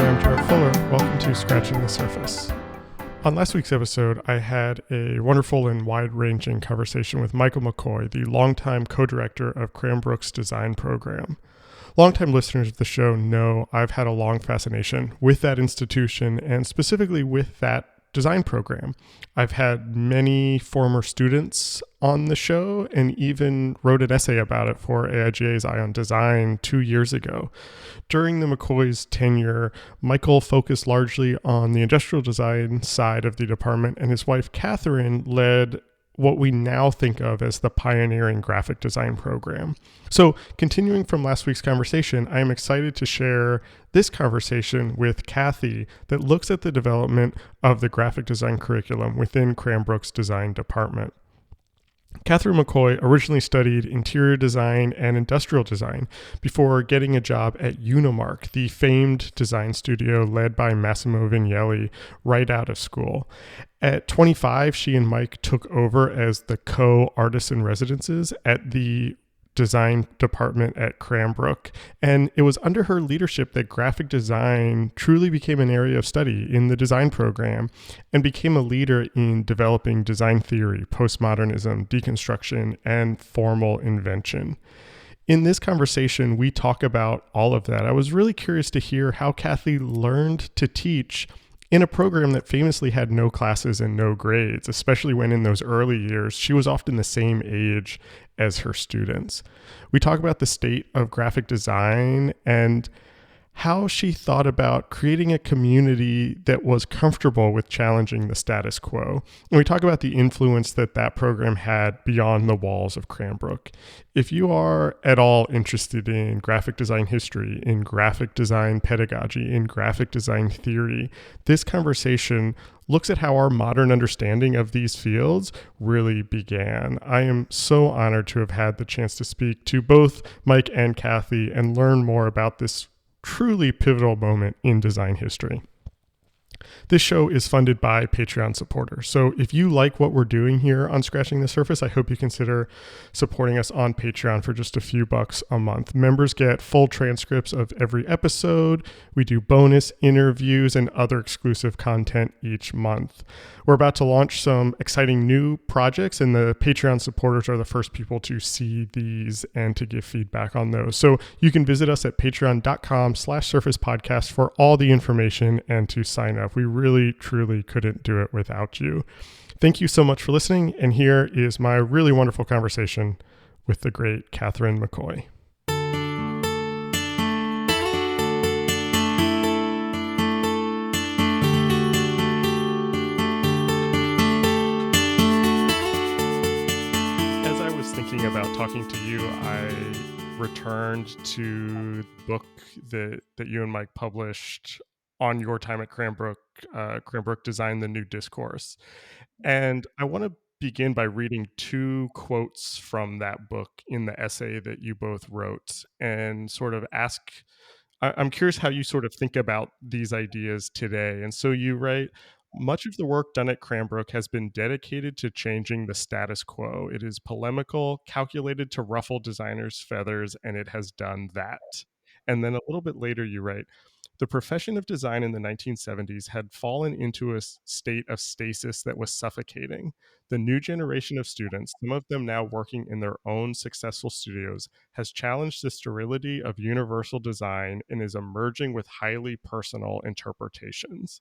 I'm Jarrett Fuller. Welcome to Scratching the Surface. On last week's episode, I had a wonderful and wide-ranging conversation with Michael McCoy, the longtime co-director of Cranbrook's design program. Longtime listeners of the show know I've had a long fascination with that institution and specifically with that design program. I've had many former students on the show and even wrote an essay about it for AIGA's Eye on Design 2 years ago. During the McCoy's tenure, Michael focused largely on the industrial design side of the department, and his wife Katherine led what we now think of as the pioneering graphic design program. So, continuing from last week's conversation, I am excited to share this conversation with Kathy that looks at the development of the graphic design curriculum within Cranbrook's design department. Katherine McCoy originally studied interior design and industrial design before getting a job at Unimark, the famed design studio led by Massimo Vignelli, right out of school. At 25, she and Mike took over as the co-artists in residences at the design department at Cranbrook, and it was under her leadership that graphic design truly became an area of study in the design program and became a leader in developing design theory, postmodernism, deconstruction, and formal invention. In this conversation, we talk about all of that. I was really curious to hear how Kathy learned to teach in a program that famously had no classes and no grades, especially when in those early years, she was often the same age as her students. We talk about the state of graphic design and how she thought about creating a community that was comfortable with challenging the status quo. And we talk about the influence that that program had beyond the walls of Cranbrook. If you are at all interested in graphic design history, in graphic design pedagogy, in graphic design theory, this conversation looks at how our modern understanding of these fields really began. I am so honored to have had the chance to speak to both Mike and Kathy and learn more about this truly pivotal moment in design history. This show is funded by Patreon supporters. So if you like what we're doing here on Scratching the Surface, I hope you consider supporting us on Patreon for just a few bucks a month. Members get full transcripts of every episode. We do bonus interviews and other exclusive content each month. We're about to launch some exciting new projects, and the Patreon supporters are the first people to see these and to give feedback on those. So you can visit us at patreon.com/surfacepodcast for all the information and to sign up. We really, truly couldn't do it without you. Thank you so much for listening, and here is my really wonderful conversation with the great Katherine McCoy. As I was thinking about talking to you, I returned to the book that you and Mike published on your time at Cranbrook Design, the New Discourse. And I want to begin by reading two quotes from that book in the essay that you both wrote and sort of ask, I'm curious how you sort of think about these ideas today. And so you write, much of the work done at Cranbrook has been dedicated to changing the status quo. It is polemical, calculated to ruffle designers' feathers, and it has done that. And then a little bit later you write, the profession of design in the 1970s had fallen into a state of stasis that was suffocating. The new generation of students, some of them now working in their own successful studios, has challenged the sterility of universal design and is emerging with highly personal interpretations.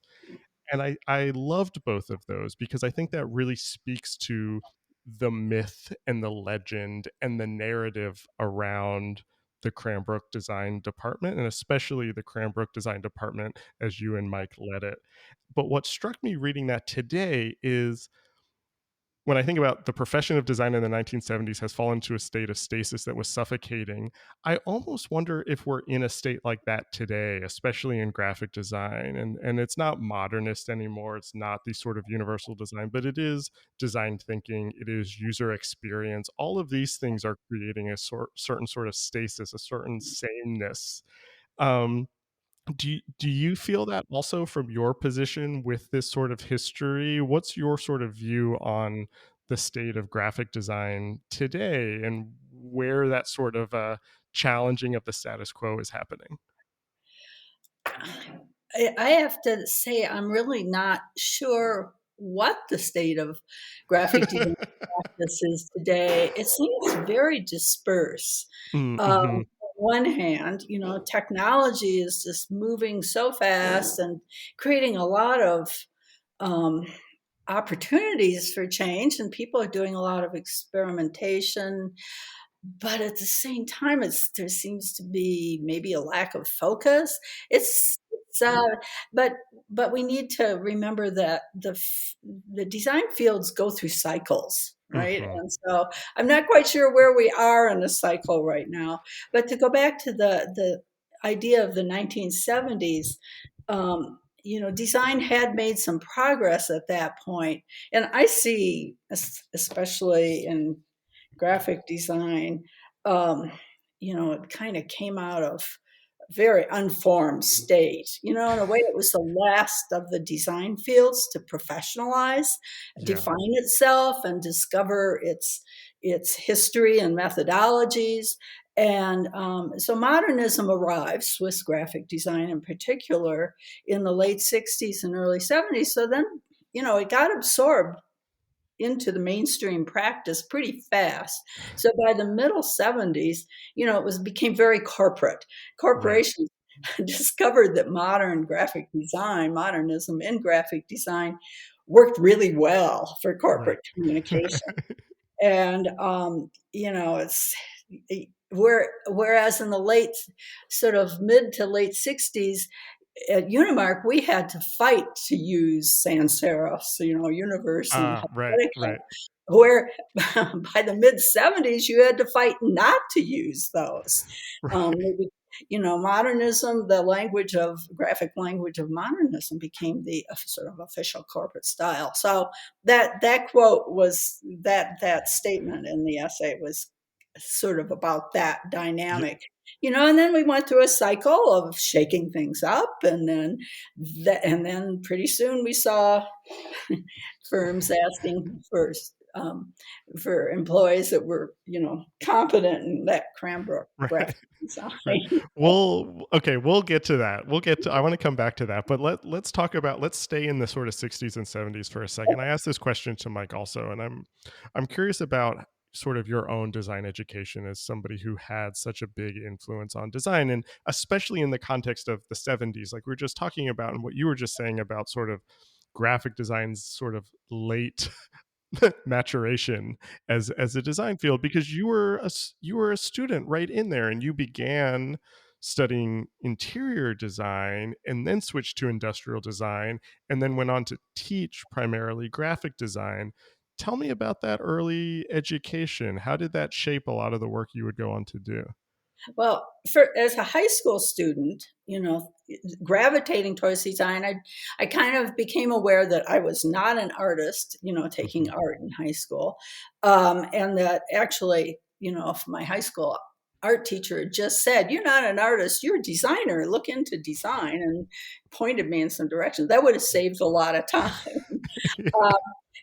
And I loved both of those because I think that really speaks to the myth and the legend and the narrative around the Cranbrook Design Department, and especially the Cranbrook Design Department as you and Mike led it. But what struck me reading that today is when I think about the profession of design in the 1970s has fallen to a state of stasis that was suffocating, I almost wonder if we're in a state like that today, especially in graphic design. And it's not modernist anymore. It's not the sort of universal design, but it is design thinking. It is user experience. All of these things are creating a certain sort of stasis, a certain sameness. Um, do you feel that also from your position with this sort of history? What's your sort of view on the state of graphic design today and where that sort of challenging of the status quo is happening? I have to say, I'm really not sure what the state of graphic design practice is today. It seems very dispersed. Mm-hmm. On one hand, technology is just moving so fast and creating a lot of um, opportunities for change, and people are doing a lot of experimentation, but at the same time, there seems to be maybe a lack of focus. It's but but we need to remember that the design fields go through cycles, right? Mm-hmm. And so I'm not quite sure where we are in the cycle right now. But to go back to the idea of the 1970s, design had made some progress at that point, and I see, especially in graphic design, um, it kind of came out of a very unformed state. In a way, it was the last of the design fields to professionalize, Yeah. define itself, and discover its history and methodologies. And so modernism arrived, Swiss graphic design in particular, in the late 60s and early 70s. So then, it got absorbed into the mainstream practice pretty fast. So by the middle 70s, became very corporate. Right. Corporations discovered that modernism in graphic design worked really well for Right. corporate communication. And it's whereas in the late sort of mid to late 60s at Unimark, we had to fight to use sans serifs, Universe and Right. Helvetica, Right. where by the mid 70s, you had to fight not to use those. Right. Maybe, modernism, the graphic language of modernism became the sort of official corporate style. So that quote was that statement in the essay was sort of about that Yeah. dynamic. And then we went through a cycle of shaking things up, and then pretty soon we saw firms asking for employees that were, competent in that Cranbrook Right. graphic design. Right. Okay, we'll get to that. I want to come back to that, but let's stay in the sort of 60s and 70s for a second. I asked this question to Mike also, and I'm curious about sort of your own design education as somebody who had such a big influence on design, and especially in the context of the 70s, like we were just talking about, and what you were just saying about sort of graphic design's sort of late maturation as a design field, because you were a student right in there, and you began studying interior design and then switched to industrial design and then went on to teach primarily graphic design. Tell me about that early education. How did that shape a lot of the work you would go on to do? Well, as a high school student, gravitating towards design, I kind of became aware that I was not an artist, taking Mhm. art in high school, and that actually, if my high school art teacher had just said, "You're not an artist, you're a designer. Look into design," and pointed me in some direction, that would have saved a lot of time. Yeah. Uh,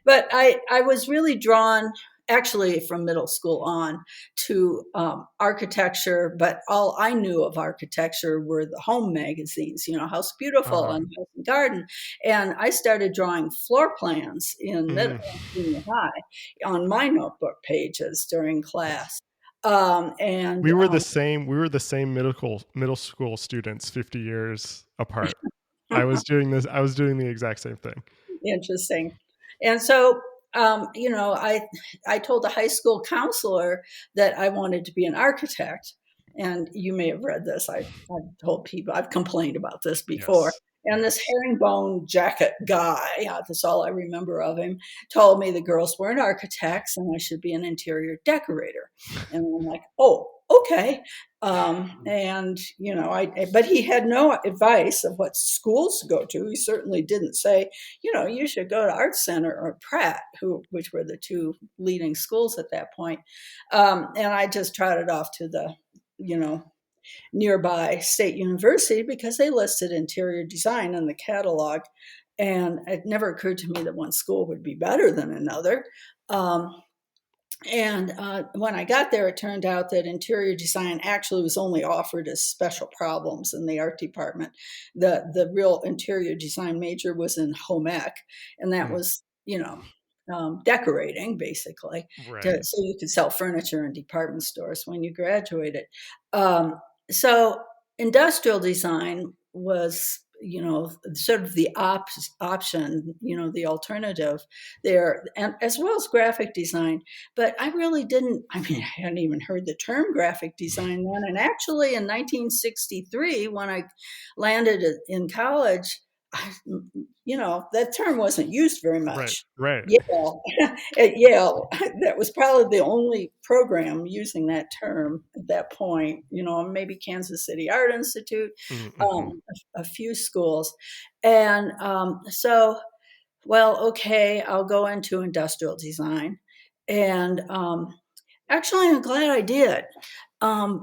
but I was really drawn, actually, from middle school on, to architecture. But all I knew of architecture were the home magazines, House Beautiful uh, and House and Garden. And I started drawing floor plans in middle mm. and junior high on my notebook pages during class. And We were the same middle school students 50 years apart. I was doing the exact same thing. Interesting. And so, I told the high school counselor that I wanted to be an architect. And you may have read this. I've told people, I've complained about this before. Yes. And this Yes. herringbone jacket guy, that's all I remember of him, told me the girls weren't architects and I should be an interior decorator. And I'm like, oh, okay. But he had no advice of what schools to go to. He certainly didn't say, you should go to Art Center or Pratt, which were the two leading schools at that point. And I just trotted off to the, you know, nearby state university because they listed interior design in the catalog. And it never occurred to me that one school would be better than another. Um, And when I got there, it turned out that interior design actually was only offered as special problems in the art department. The real interior design major was in home ec, and that Mm, was, decorating basically, right. so you could sell furniture in department stores when you graduated. Um, so industrial design was, sort of the option, the alternative there, and as well as graphic design. But I really didn't, I mean, I hadn't even heard the term graphic design then. And actually, in 1963, when I landed in college, I, that term wasn't used very Right. much. Right. Yale, at Yale, that was probably the only program using that term at that point. Maybe Kansas City Art Institute, Mm-hmm. a few schools. And so, well, okay, I'll go into industrial design. And actually, I'm glad I did,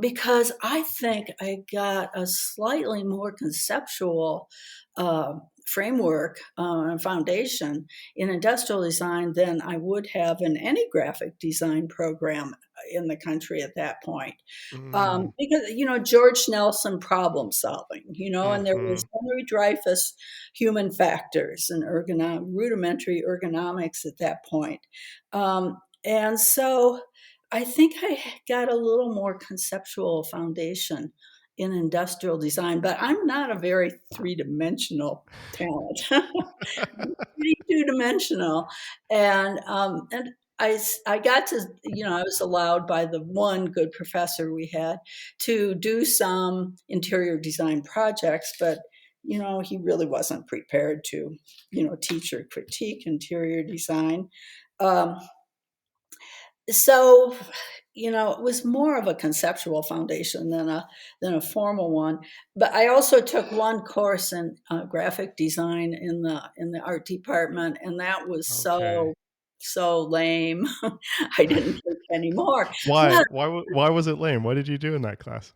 because I think I got a slightly more conceptual uh, framework and foundation in industrial design than I would have in any graphic design program in the country at that point. Mm, Because, George Nelson problem solving, and there mm-hmm. was Henry Dreyfus human factors and rudimentary ergonomics at that point. And so I think I got a little more conceptual foundation in industrial design, but I'm not a very three-dimensional talent. Pretty two-dimensional, and I got to, I was allowed by the one good professor we had to do some interior design projects, but he really wasn't prepared to, teach or critique interior design. Um, so, it was more of a conceptual foundation than a formal one. But I also took one course in graphic design in the art department, and that was Okay. so lame. I didn't take any more. Why? But Why was it lame? What did you do in that class?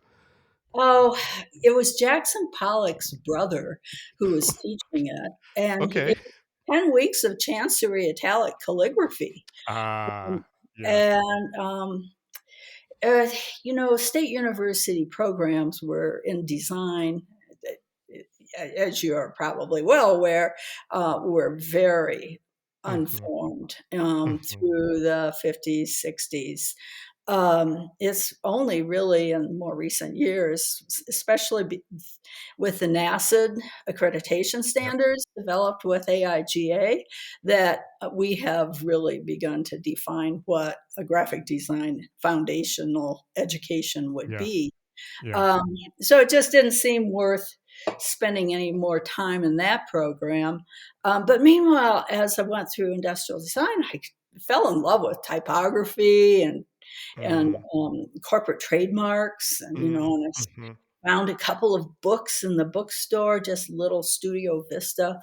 oh, it was Jackson Pollock's brother who was teaching it, and Okay. it was 10 weeks of chancery italic calligraphy. Ah, Um, yeah. and uh, state university programs were in design, as you are probably well aware, were very Mm-hmm. unformed Mm-hmm. through the 50s, 60s. It's only really in more recent years, especially with the NASAD accreditation Yep. standards developed with AIGA, that we have really begun to define what a graphic design foundational education would Yeah. be. Yeah. Um, so it just didn't seem worth spending any more time in that program. But meanwhile, as I went through industrial design, I fell in love with typography and Mm. corporate trademarks, and Mm. and Mm-hmm. I found a couple of books in the bookstore, just little Studio Vista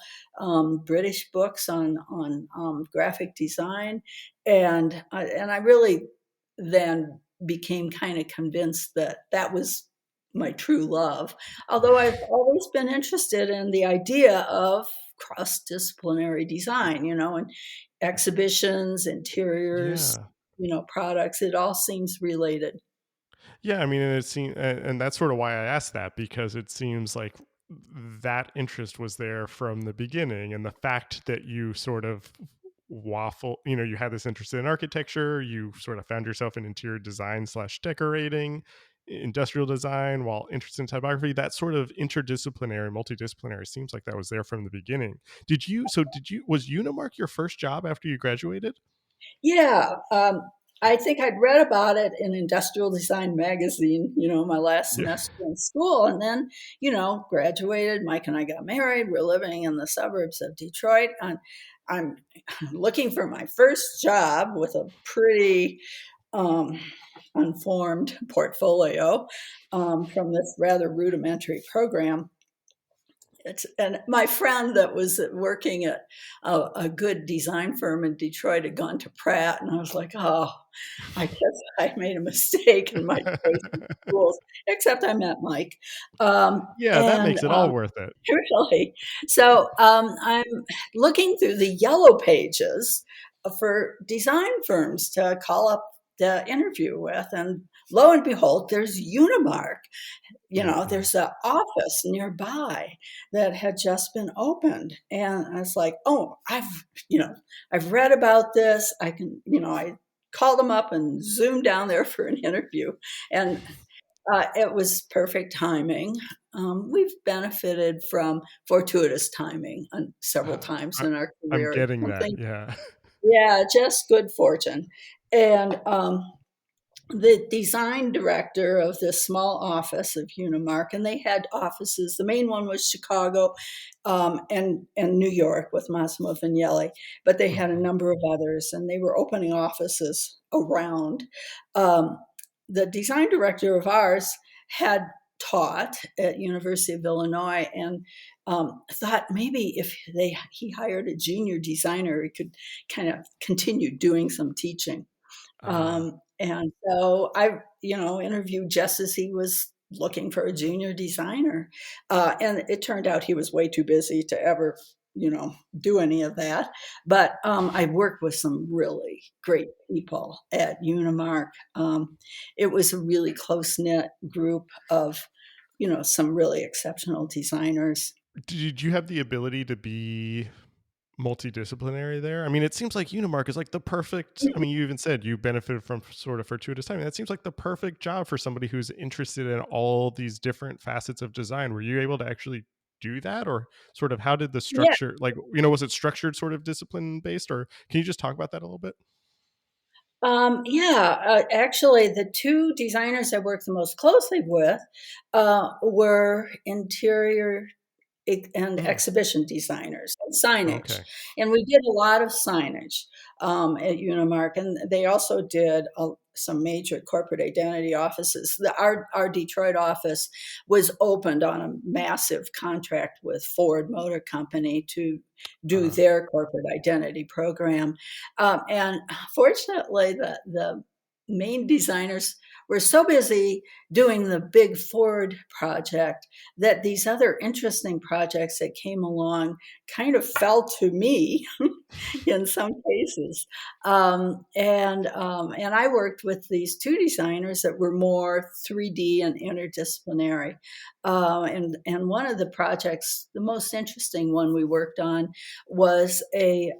British books on graphic design, and I really then became kind of convinced that that was my true love. Although I've always been interested in the idea of cross-disciplinary design, and exhibitions, interiors, Yeah. products. It all seems related. Yeah, I mean, and it seems, and that's sort of why I asked that, because it seems like that interest was there from the beginning, and the fact that you sort of you had this interest in architecture, you sort of found yourself in interior design slash decorating, industrial design, while interested in typography. That sort of interdisciplinary, multidisciplinary seems like that was there from the beginning. Was Unimark your first job after you graduated? Yeah, I think I'd read about it in Industrial Design magazine, my last Yeah. semester in school, and then, graduated. Mike and I got married. We're living in the suburbs of Detroit, and I'm looking for my first job with a pretty um, unformed portfolio from this rather rudimentary program. And my friend that was working at a good design firm in Detroit had gone to Pratt, and I was like, oh, I guess I made a mistake in my choice of schools, except I met Mike. Yeah, that And makes it all worth it. really, so I'm looking through the yellow pages for design firms to call up to interview with. And lo and behold, there's Unimark. Mm-hmm. There's an office nearby that had just been opened. And I was like, oh, I've read about this. I called them up and zoomed down there for an interview. And it was perfect timing. We've benefited from fortuitous timing several times I, in our I'm career. getting that. Something, Yeah. yeah, just good fortune. And the design director of this small office of Unimark, and they had offices. The main one was Chicago, and New York with Massimo Vignelli, but they had a Mm-hmm. number of others, and they were opening offices around. Um, the design director of ours had taught at University of Illinois, and thought maybe if he hired a junior designer, he could kind of continue doing some teaching. Uh, And so I, interviewed just as he was looking for a junior designer. And it turned out he was way too busy to ever, do any of that. But I worked with some really great people at Unimark. It was a really close knit group of, some really exceptional designers. did you have the ability to be multidisciplinary there? I mean, it seems like Unimark is like the perfect. I mean, you even said you benefited from sort of fortuitous timing. That seems like the perfect job for somebody who's interested in all these different facets of design. Were you able to actually do that, or sort of how did the Yeah. structure, like, was it structured sort of discipline based, or can you just talk about that a little bit? Yeah, actually, the two designers I worked the most closely with were interior and Mm, exhibition designers and signage. okay. And we did a lot of signage at Unimark, and they also did some major corporate identity offices. Our Detroit office was opened on a massive contract with Ford Motor Company to do Uh, their corporate identity program. And fortunately, the main designers were so busy doing the big Ford project that these other interesting projects that came along kind of fell to me in some cases. And I worked with these two designers that were more 3D and interdisciplinary. And one of the projects, the most interesting one we worked on, was a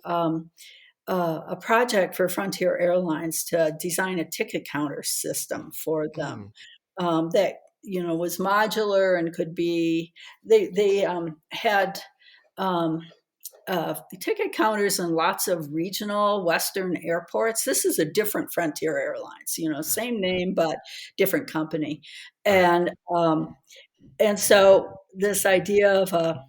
project for Frontier Airlines to design a ticket counter system for them, mm, that was modular and could be. They had um, ticket counters in lots of regional Western airports. This is a different Frontier Airlines, same name but different company, right. and so this idea of a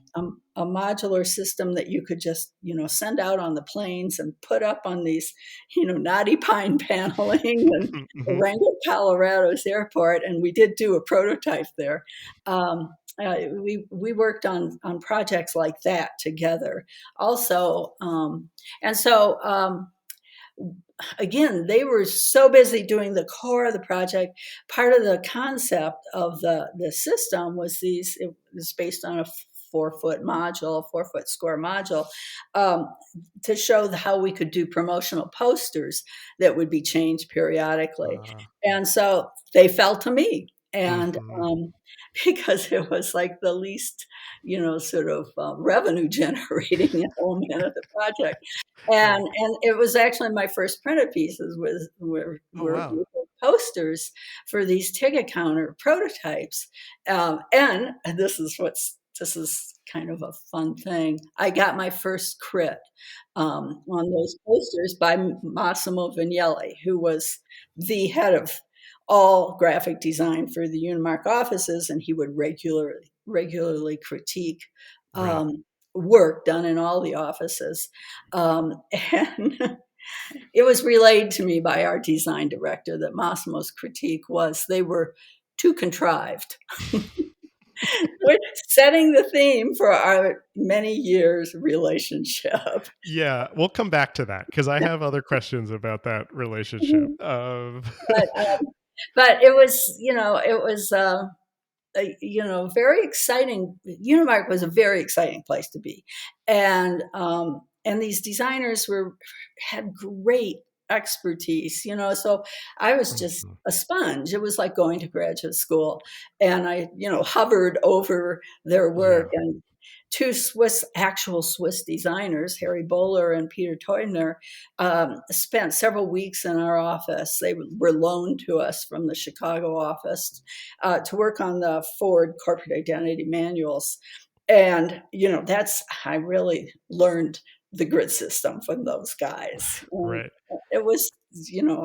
modular system that you could just send out on the planes and put up on these knotty pine paneling and Hmm. Wrangell, Colorado's airport, and we did do a prototype there. We worked on projects like that together also, and so. Again, they were so busy doing the core of the project. Part of the concept of the system was it was based on a 4-foot module, 4-foot square module, um, to show how we could do promotional posters that would be changed periodically. Uh, And so they fell to me. And hmm. because it was like the least, sort of revenue generating element of the project. Right. And it was actually my first printed pieces Oh were wow. posters for these ticket counter prototypes. And this is kind of a fun thing. I got my first crit on those posters by Massimo Vignelli, who was the head of all graphic design for the Unimark offices, and he would regularly critique Right. um, work done in all the offices. And it was relayed to me by our design director that Massimo's critique was they were too contrived. We're setting the theme for our many years relationship. Yeah, we'll come back to that because I have other questions about that relationship. but, but it was, very exciting. Unimark was a very exciting place to be. And and these designers had great expertise, so I was just Mhm. a sponge. It was like going to graduate school, and I, hovered over their work. Yeah. And two actual Swiss designers, Harry Bowler and Peter Teubner, spent several weeks in our office. They were loaned to us from the Chicago office to work on the Ford corporate identity manuals. And, I really learned the grid system from those guys. And Right. it was,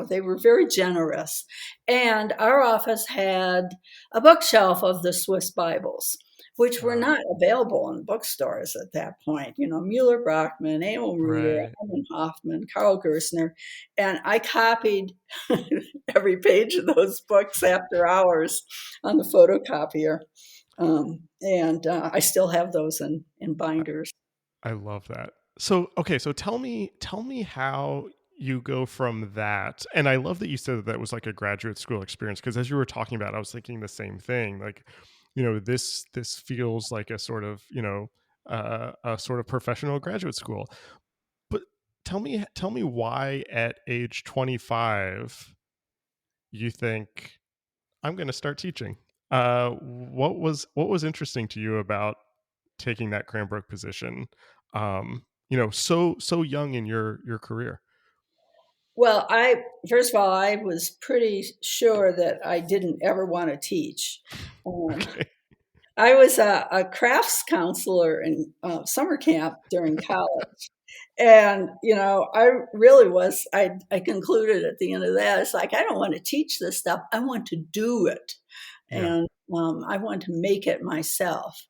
they were very generous. And our office had a bookshelf of the Swiss Bibles, which were Uh, not available in bookstores at that point. Mueller Brockman, Emil Ruder, right. Hermann Hoffman, Karl Gerstner. And I copied every page of those books after hours on the photocopier. And I still have those in binders. I love that. So, okay, so tell me how you go from that. And I love that you said that that was like a graduate school experience, because as you were talking about, I was thinking the same thing. Like, this feels like a sort of professional graduate school. But tell me why at age 25 you think I'm going to start teaching. What was interesting to you about taking that Cranbrook position? So young in your career. Well, first of all, I was pretty sure that I didn't ever want to teach. Um, Okay. I was a crafts counselor in summer camp during college. And, I really was, I concluded at the end of that, it's like, I don't want to teach this stuff. I want to do it. Yeah. And I want to make it myself.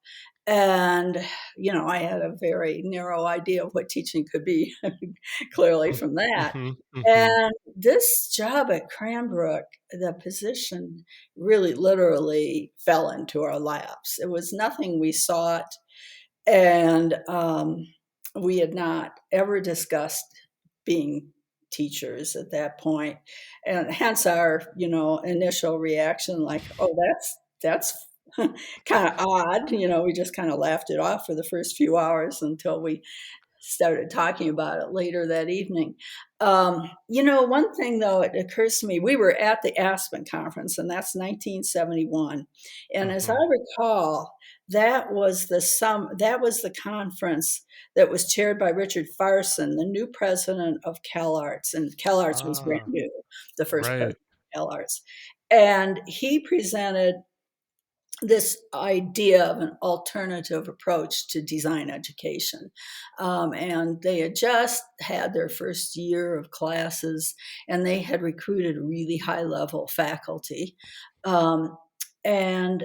And, I had a very narrow idea of what teaching could be, clearly from that. Mm-hmm. Mm-hmm. And this job at Cranbrook, the position really literally fell into our laps. It was nothing we sought. And we had not ever discussed being teachers at that point. And hence our, initial reaction, like, oh, that's kind of odd. We just kind of laughed it off for the first few hours until we started talking about it later that evening. One thing though, it occurs to me, we were at the Aspen conference, and that's 1971. And as I Mm-hmm. recall, that was the conference that was chaired by Richard Farson, the new president of CalArts. And CalArts was brand Ah, new, the first right. president of CalArts. And he presented this idea of an alternative approach to design education. And they had just had their first year of classes, and they had recruited really high level faculty. Um, and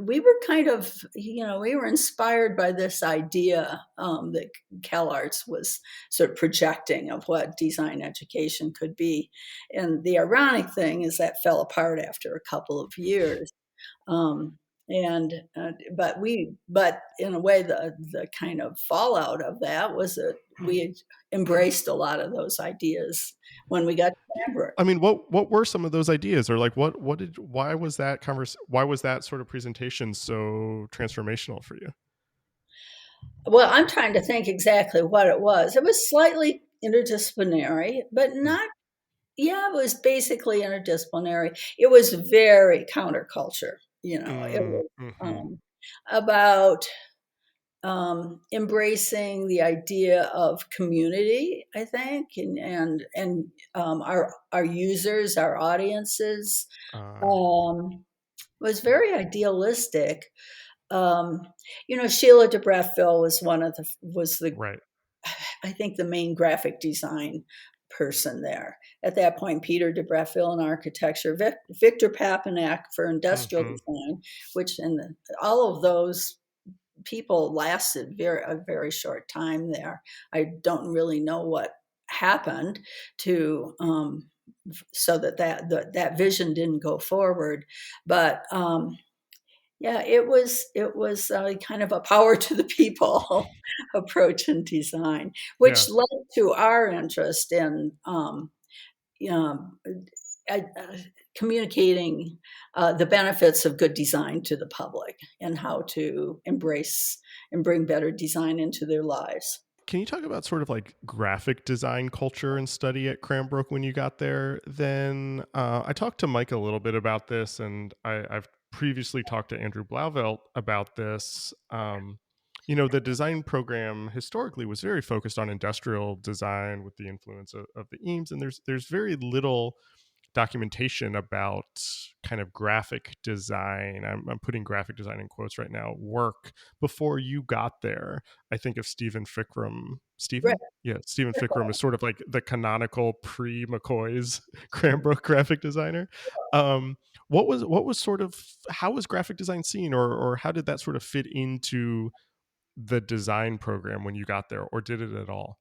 we were kind of, we were inspired by this idea that CalArts was sort of projecting of what design education could be. And the ironic thing is that fell apart after a couple of years. Um, and but in a way, the kind of fallout of that was that we had embraced a lot of those ideas when we got to Cranbrook. I mean, what were some of those ideas, or like why was that sort of presentation so transformational for you? Well, I'm trying to think exactly what it was. It was slightly interdisciplinary, but not. Yeah, it was basically interdisciplinary. It was very counterculture. It was Mm-hmm. um, about embracing the idea of community, I think, and our users, our audiences, Uh, um, was very idealistic. Um, Sheila DeBrethville was the right. I think the main graphic design person there. At that point, Peter DeBrethville in architecture, Victor Papanek for industrial Mm-hmm. design, which all of those people lasted a very short time there. I don't really know what happened to so that vision didn't go forward, but yeah, it was kind of a power to the people approach in design, Yeah. which led to our interest in you know, uh, uh, communicating the benefits of good design to the public and how to embrace and bring better design into their lives. can you talk about sort of like graphic design culture and study at Cranbrook when you got there? Then I talked to Mike a little bit about this, and I've previously talked to Andrew Blauvelt about this. The design program historically was very focused on industrial design with the influence of the Eames, and there's very little documentation about kind of graphic design. I'm putting graphic design in quotes right now, work before you got there. I think of Stephen Fickram. Right. Stephen? Yeah, Stephen Fickram is sort of like the canonical pre-McCoy's Cranbrook graphic designer. Um, what was sort of, how was graphic design seen, or how did that sort of fit into the design program when you got there, or did it at all?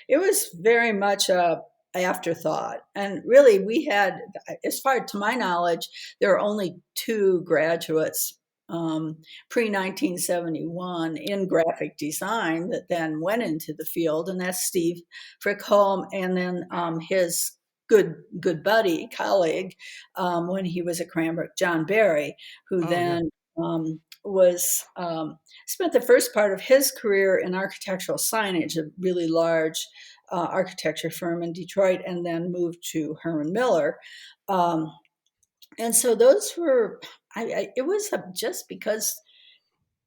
It was very much a afterthought. And really, we had, as far to my knowledge, there are only two graduates pre 1971 in graphic design that then went into the field, and that's Steve Frickholm, and then his good buddy colleague when he was at Cranbrook, John Barry, who Oh yeah. then was spent the first part of his career in architectural signage, a really large architecture firm in Detroit, and then moved to Herman Miller. Um, and so those were, it was just because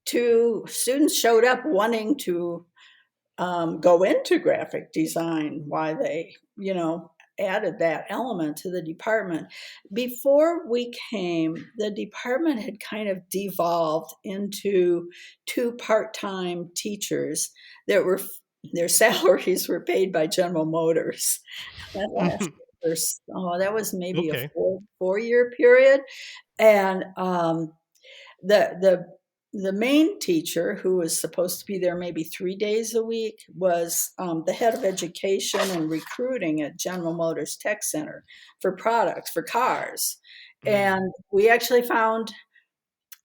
two students showed up wanting to go into graphic design, why they, added that element to the department. Before we came, the department had kind of devolved into two part-time teachers that were, their salaries were paid by General Motors. That lasted that was maybe a Okay. four-year period. And the the the main teacher, who was supposed to be there maybe 3 days a week, was the head of education and recruiting at General Motors Tech Center for products for cars. Mm. And we actually found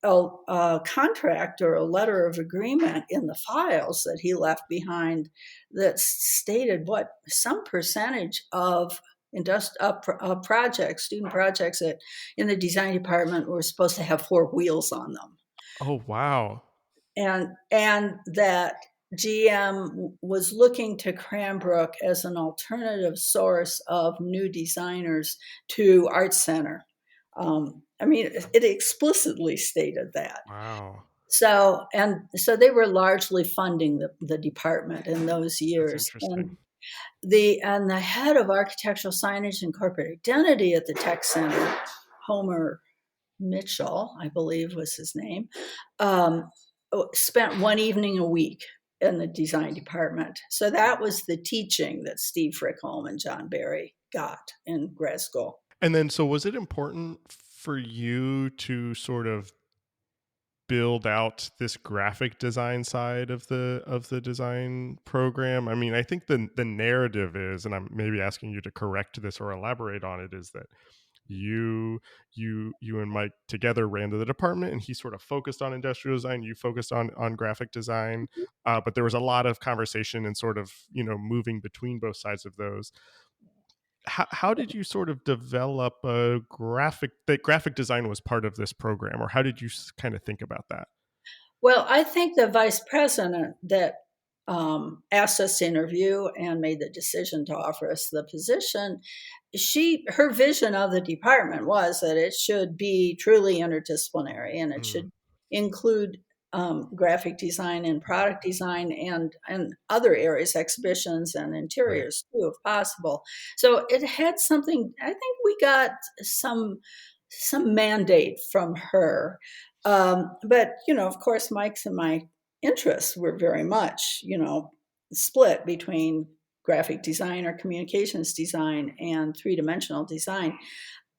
a contract or a letter of agreement in the files that he left behind that stated what some percentage of projects, student projects in the design department were supposed to have four wheels on them, Oh wow. and that GM was looking to Cranbrook as an alternative source of new designers to Art Center. I mean, it explicitly stated that. Wow. So they were largely funding the department in those That's years. interesting. And the head of architectural signage and corporate identity at the Tech Center, Homer Mitchell, I believe was his name, um, spent one evening a week in the design department. So that was the teaching that Steve Frickholm and John Barry got in grad school. And then, so was it important for you to sort of build out this graphic design side of the design program? I mean, I think the narrative is, and I'm maybe asking you to correct this or elaborate on it, is that you and Mike together ran to the department, and he sort of focused on industrial design, you focused on graphic design, but there was a lot of conversation and sort of moving between both sides of those. How did you sort of develop a graphic design was part of this program, or how did you kind of think about that? Well, I think the vice president that asked us to interview and made the decision to offer us the position, her vision of the department was that it should be truly interdisciplinary, and it Mm, should include graphic design and product design and other areas, exhibitions and right. interiors too, if possible. So it had something. I think we got some mandate from her. But, of course, Mike's and my interests were very much, split between graphic design or communications design and three-dimensional design.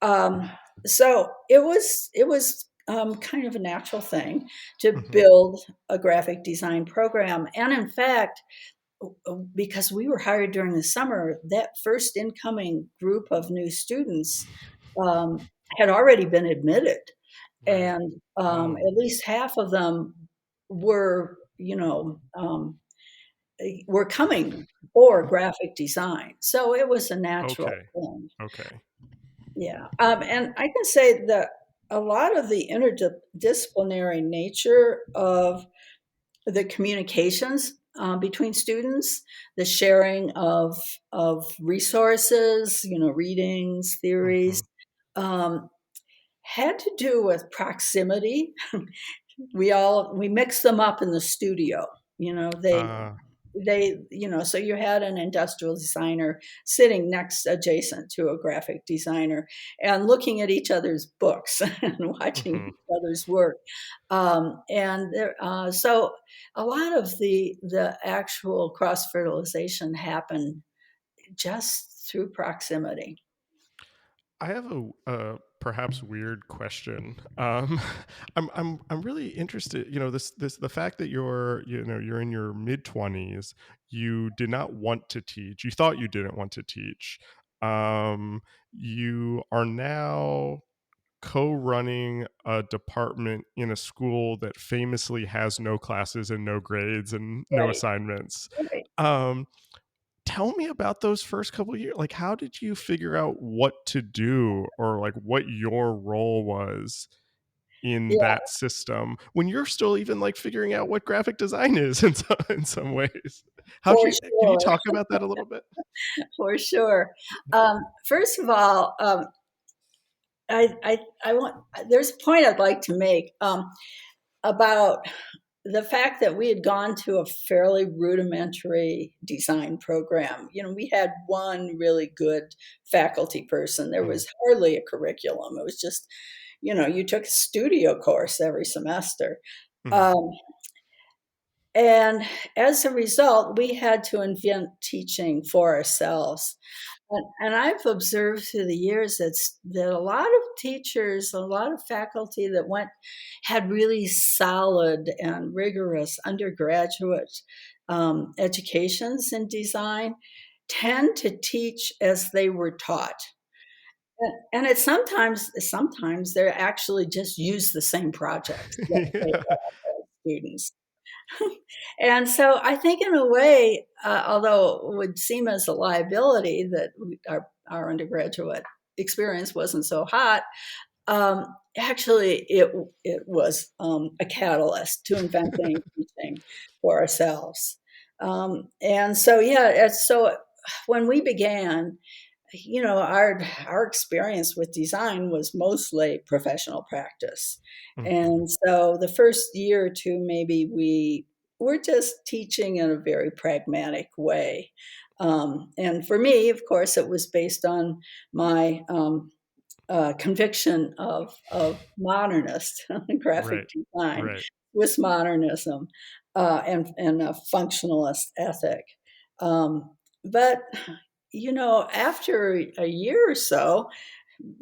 Um, so it was kind of a natural thing to Hmm. build a graphic design program. And in fact, because we were hired during the summer, that first incoming group of new students had already been admitted, Right. and Oh, at least half of them were, were coming for graphic design. So it was a natural okay. thing. Okay. Yeah. And I can say that a lot of the interdisciplinary nature of the communications between students, the sharing of resources, readings, Hmm. theories, um, had to do with proximity. We mixed them up in the studio. You know, Uh, so you had an industrial designer sitting next adjacent to a graphic designer and looking at each other's books and watching mhm. each other's work. So a lot of the actual cross fertilization happened just through proximity. I have a perhaps weird question. I'm really interested. This the fact that you're in your mid-20s. You did not want to teach. You thought you didn't want to teach. Um, you are now co-running a department in a school that famously has no classes and no grades and no Right, assignments. right. Um, Tell me about those first couple of years. Like, how did you figure out what to do, or like what your role was in Yeah, that system when you're still even like figuring out what graphic design is in some ways? How'd for you Can you sure, talk about that a little bit? for sure. First of all, I want. There's a point I'd like to make about the fact that we had gone to a fairly rudimentary design program. We had one really good faculty person. There Mm, was hardly a curriculum. It was just, you took a studio course every semester. mhm. Um, and as a result, we had to invent teaching for ourselves. And I've observed through the years that a lot of teachers, a lot of faculty that had really solid and rigorous undergraduate educations in design tend to teach as they were taught. And it's sometimes they actually just use the same projects that they Yeah. had students. And so I think, in a way, although it would seem as a liability that our undergraduate experience wasn't so hot, actually it was a catalyst to inventing teaching for ourselves. And so, yeah, so when we began, our experience with design was mostly professional practice. Mhm. And so the first year or two, maybe we were just teaching in a very pragmatic way. And for me, of course, it was based on my conviction of modernist graphic Right. design, Right. Swiss modernism, and a functionalist ethic. But after a year or so,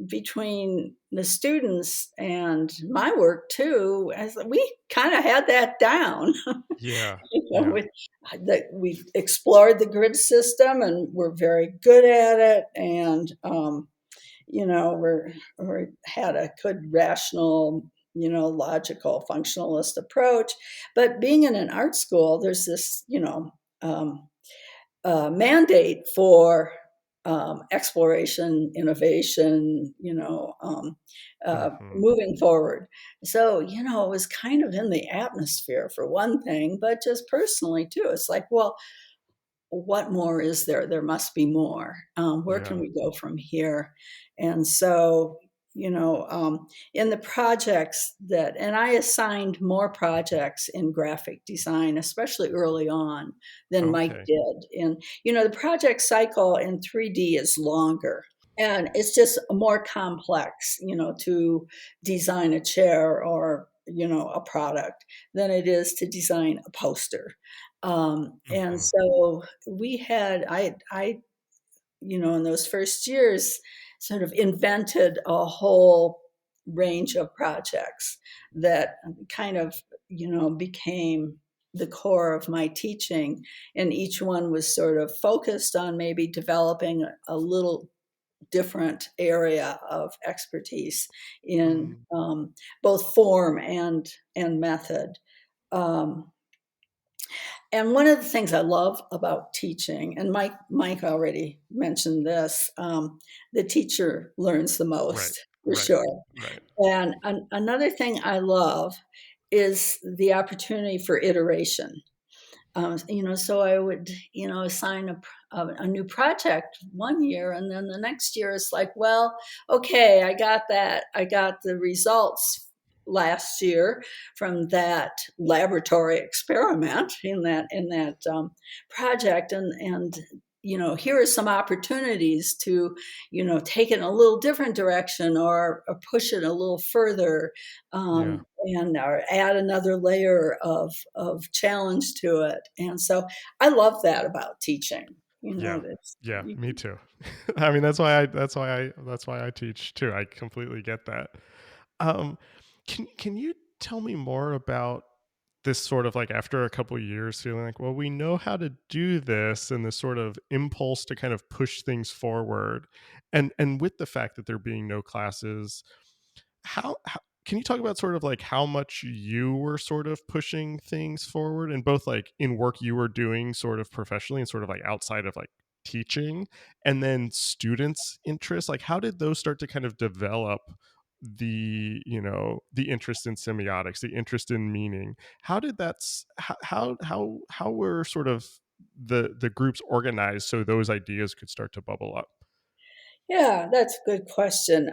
between the students and my work too, we kind of had that down. Yeah. you know, Yeah. with, that we explored the grid system and we're very good at it, and we had a good rational, logical functionalist approach. But being in an art school, there's this um, mandate for exploration, innovation, Mhm. moving forward. So, it was kind of in the atmosphere for one thing, but just personally too. It's like, well, what more is there? There must be more. Where can Yeah. we go from here? And so, in the projects and I assigned more projects in graphic design, especially early on, than Mike Okay. did. And, the project cycle in 3D is longer. And it's just more complex, to design a chair or, a product than it is to design a poster. And Mhm. so in those first years, sort of invented a whole range of projects that kind of, became the core of my teaching. And each one was sort of focused on maybe developing a little different area of expertise in Mm. both form and method. Um, and one of the things I love about teaching, and Mike already mentioned this, the teacher learns the Right. most, for Right. sure. Right. And another thing I love is the opportunity for iteration. So I would, assign a new project one year, and then the next year it's like, well, okay, I got that. I got the results last year from that laboratory experiment in that project, and here are some opportunities to take it in a little different direction, or push it a little further, Yeah. and or add another layer of challenge to it. And so I love that about teaching. Yeah. That's Yeah, you me can, too. I mean, that's why I teach too. I completely get that. Um, can you tell me more about this sort of like after a couple of years feeling like, well, we know how to do this, and this sort of impulse to kind of push things forward, and with the fact that there being no classes, how can you talk about sort of like how much you were sort of pushing things forward, and both like in work you were doing sort of professionally and sort of like outside of like teaching, and then students' interests, like how did those start to kind of develop the interest in semiotics, the interest in meaning? How did how were sort of the groups organized so those ideas could start to bubble up? yeah, that's a good question.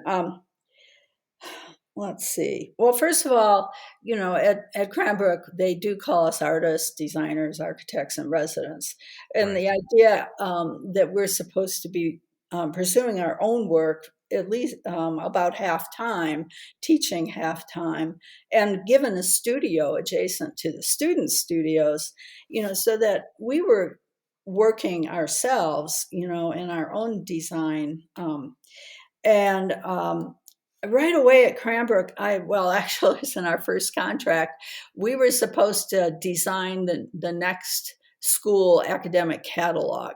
Let's see. Well, first of all, at Cranbrook, they do call us artists, designers, architects, and residents. And Right. the idea that we're supposed to be pursuing our own work at least about half time, teaching half time, and given a studio adjacent to the students' studios, so that we were working ourselves, in our own design. And right away at Cranbrook, actually, it's in our first contract. We were supposed to design the next school academic catalog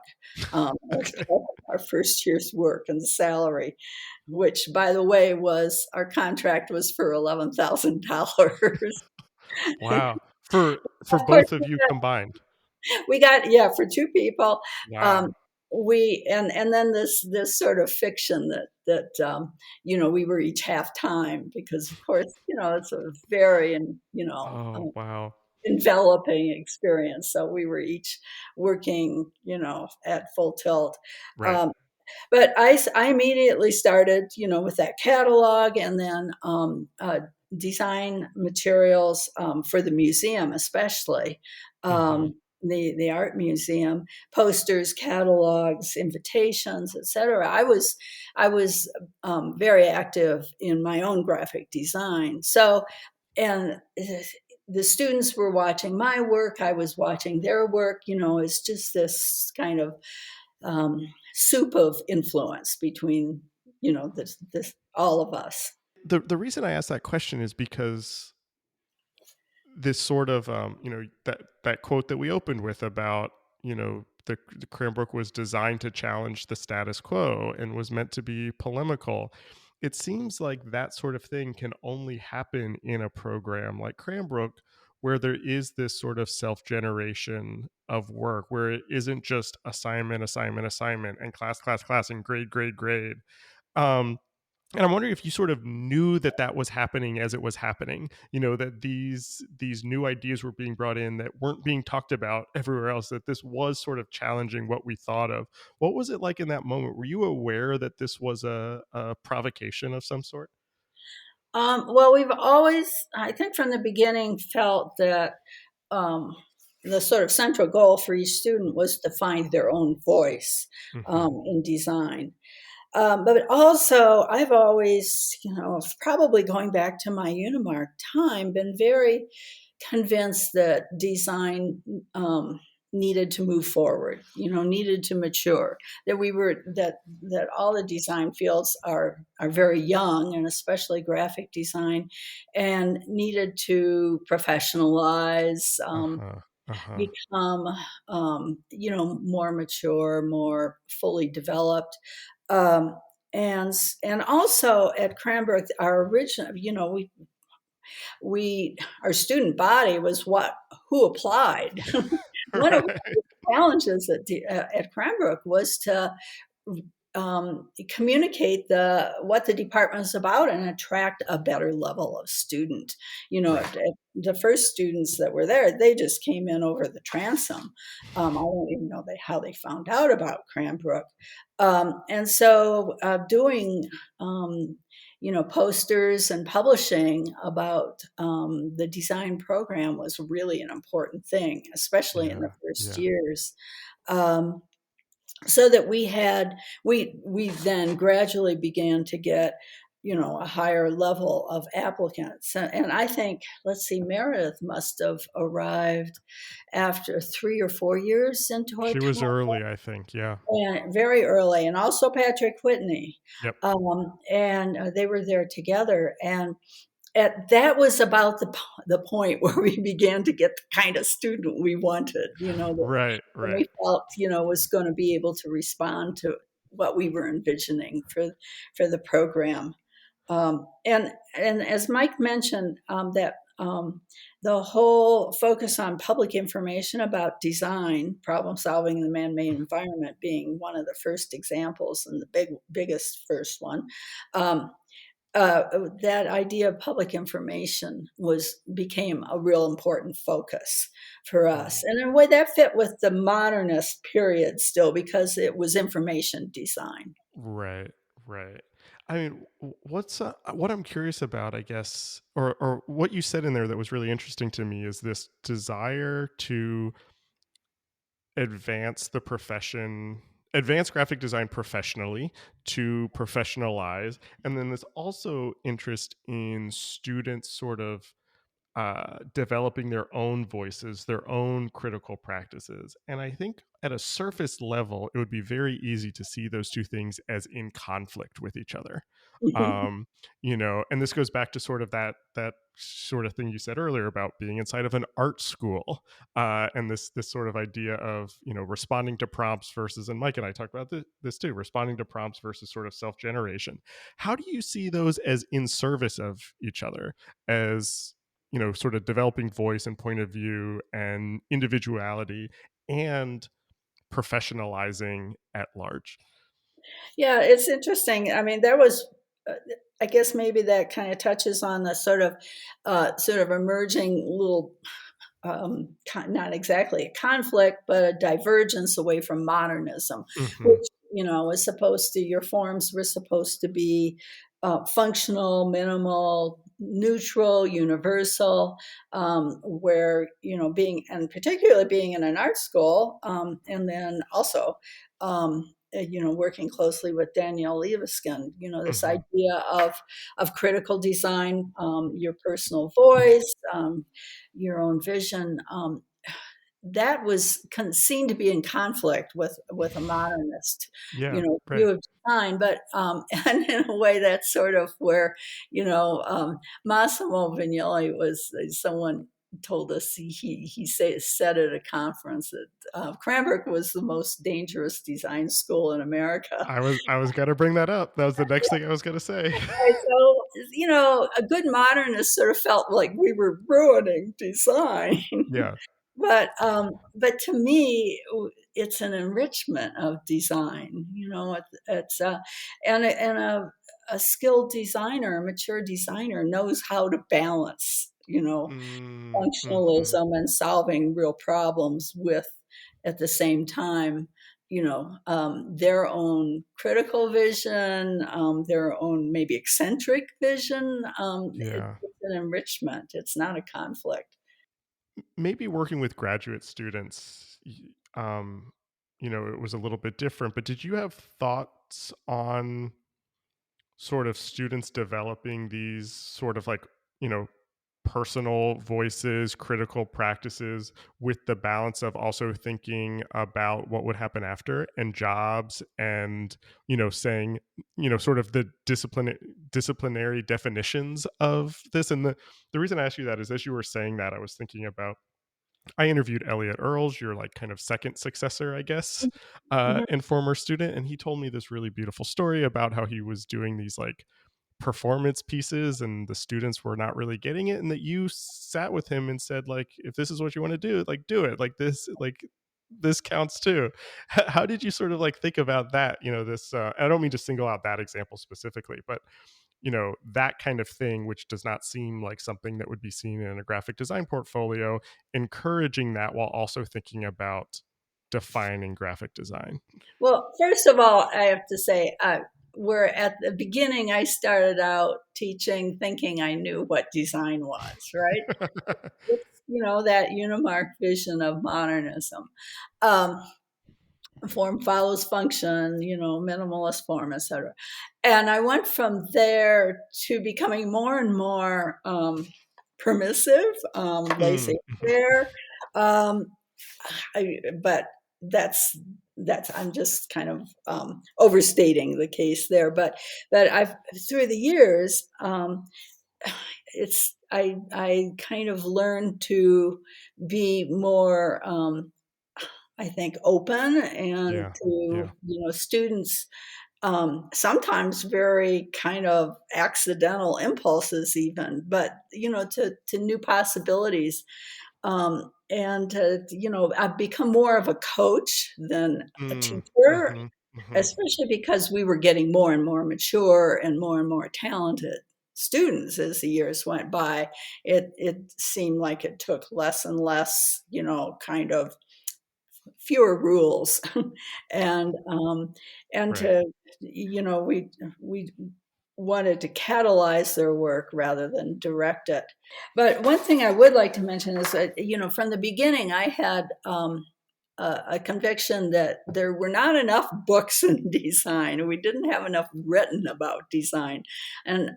as Okay. part of our first year's work and the salary, which, by the way, was our contract was for $11,000. Wow. For Of course, both of you combined. we got, yeah, for two people. Wow. um we and then this sort of fiction that we were each half time, because of course it's a very Oh, wow. enveloping experience, so we were each working at full tilt. Right. um but I immediately started, with that catalog, and then design materials for the museum, especially Mhm. the art museum, posters, catalogs, invitations, etc. I was very active in my own graphic design. So, and the students were watching my work. I was watching their work. It's just this kind of um, soup of influence between this all of us. The reason I asked that question is because this sort of that quote that we opened with about the Cranbrook was designed to challenge the status quo and was meant to be polemical. It seems like that sort of thing can only happen in a program like Cranbrook, where there is this sort of self-generation of work, where it isn't just assignment, assignment, assignment, and class, class, class, and grade, grade, grade. um and I'm wondering if you sort of knew that that was happening as it was happening, that these new ideas were being brought in that weren't being talked about everywhere else, that this was sort of challenging what we thought of. What was it like in that moment? Were you aware that this was a provocation of some sort? Well, we've always, I think, from the beginning, felt that um, the sort of central goal for each student was to find their own voice Hmm. in design. But also, I've always, probably going back to my Unimark time, been very convinced that design needed to move forward, needed to mature. That all the design fields are very young, and especially graphic design, and needed to professionalize, Uh-huh. Uh-huh. become, more mature, more fully developed. Um, and also at Cranbrook, our original, we our student body was who applied. One of Right. the challenges at Cranbrook was to communicate what the department is about and attract a better level of student. Right. The first students that were there, they just came in over the transom. I don't even know how they found out about Cranbrook. And so doing posters and publishing about the design program was really an important thing, especially in the Yeah. first Yeah. years. Um, so that we then gradually began to get a higher level of applicants, and I think, let's see, Meredith must have arrived after 3 or 4 years into our She was time, early, I think. Yeah. and very early, and also Patrick Whitney. Yep. And they were there together, and that was about the point where we began to get the kind of student we wanted, that Right. we Right. felt, was going to be able to respond to what we were envisioning for the program. And as Mike mentioned, that the whole focus on public information about design, problem solving in the man-made environment being one of the first examples and the biggest first one. Um, that idea of public information became a real important focus for us, and in a way that fit with the modernist period still, because it was information design. Right, right. I mean, what I'm curious about, I guess, or what you said in there that was really interesting to me is this desire to advance the profession, advance graphic design professionally, to professionalize, and then there's also interest in students sort of developing their own voices, their own critical practices. And I think at a surface level, it would be very easy to see those two things as in conflict with each other. Um, and this goes back to sort of that sort of thing you said earlier about being inside of an art school, and this sort of idea of responding to prompts versus, and Mike and I talked about this too, responding to prompts versus sort of self generation. How do you see those as in service of each other, as sort of developing voice and point of view and individuality and professionalizing at large? Yeah, it's interesting. I mean, there was, uh, I guess maybe that kind of touches on the sort of emerging little, not exactly a conflict, but a divergence away from modernism, Hmm. which, was supposed to, your forms were supposed to be functional, minimal, neutral, universal, where, and particularly being in an art school, and then also, working closely with Danielle Leveskin, this Hmm. idea of critical design, your personal voice, your own vision. That was seen to be in conflict with a modernist, Yeah, view right. of design. But and in a way, that's sort of where Massimo Vignoli was. Someone told us said at a conference that Cranbrook was the most dangerous design school in America. I was gonna bring that up. That was the next thing I was gonna say. And so, a good modernist sort of felt like we were ruining design. Yeah. But to me, it's an enrichment of design. It's a skilled designer, a mature designer knows how to balance, Mhm. functionalism and solving real problems with, at the same time, their own critical vision, their own maybe eccentric vision. Yeah. It's an enrichment. It's not a conflict. Maybe working with graduate students, it was a little bit different, but did you have thoughts on sort of students developing these sort of like, you know, personal voices, critical practices with the balance of also thinking about what would happen after and jobs and, saying, sort of the disciplinary definitions of this. And the reason I ask you that is, as you were saying that, I was thinking about, I interviewed Elliot Earls, your like kind of second successor, I guess, Mhm. and former student, and he told me this really beautiful story about how he was doing these like performance pieces and the students were not really getting it, and that you sat with him and said like, if this is what you want to do, like do it like this, like this counts too. How did you sort of like think about that? This, I don't mean to single out that example specifically, but that kind of thing, which does not seem like something that would be seen in a graphic design portfolio, encouraging that while also thinking about defining graphic design. Well, first of all, I have to say, we're at the beginning. I started out teaching thinking I knew what design was, right? It's, that Unimark vision of modernism. Um, Form follows function, minimalist form, etc. And I went from there to becoming more and more permissive, Mm, mhm. laissez-faire. Um, but that's I'm just kind of overstating the case there. But I've through the years, it's I kind of learned to be more, I think, open, and Yeah. to, Yeah. students, sometimes very kind of accidental impulses even, but, to new possibilities. And I've become more of a coach than a Mm, teacher, mhm, mhm. especially because we were getting more and more mature and more talented students as the years went by. It seemed like it took less and less, kind of fewer rules, and Right. to, we wanted to catalyze their work rather than direct it. But one thing I would like to mention is that, from the beginning, I had, a conviction that there were not enough books in design. We didn't have enough written about design. And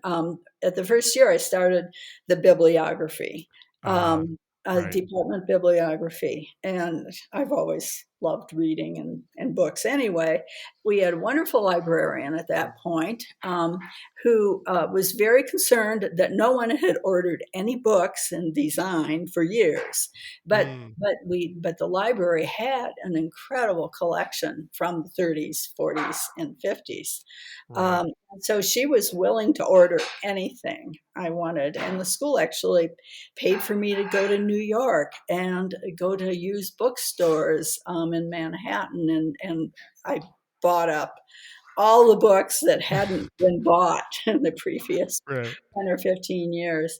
at the first year, I started the bibliography, Ah, right. department bibliography. And I've always loved reading and books anyway. We had a wonderful librarian at that point, who was very concerned that no one had ordered any books in design for years. But Mm, but the library had an incredible collection from the 30s, 40s, and 50s. right. Um, so she was willing to order anything I wanted, and the school actually paid for me to go to New York and go to used bookstores, in Manhattan, and I bought up all the books that hadn't been bought in the previous Right. 10 or 15 years.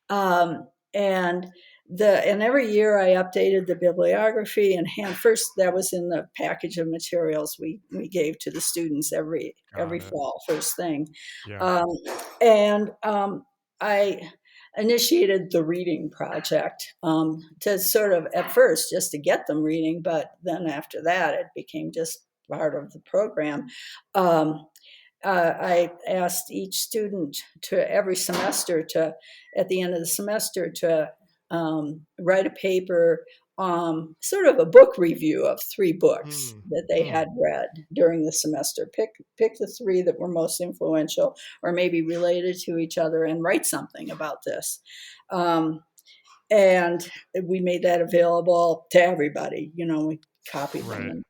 Um, and and every year I updated the bibliography, and first that was in the package of materials we gave to the students every Got it. fall, first thing. Yeah. Um, and I initiated the reading project, to sort of, at first, just to get them reading, but then after that it became just part of the program. Um, I asked each student to every semester to, at the end of the semester, to write a paper, sort of a book review of 3 books Mm, that they mm, had read during the semester. Pick the 3 that were most influential or maybe related to each other, and write something about this. Um, and we made that available to everybody. We copied them right. and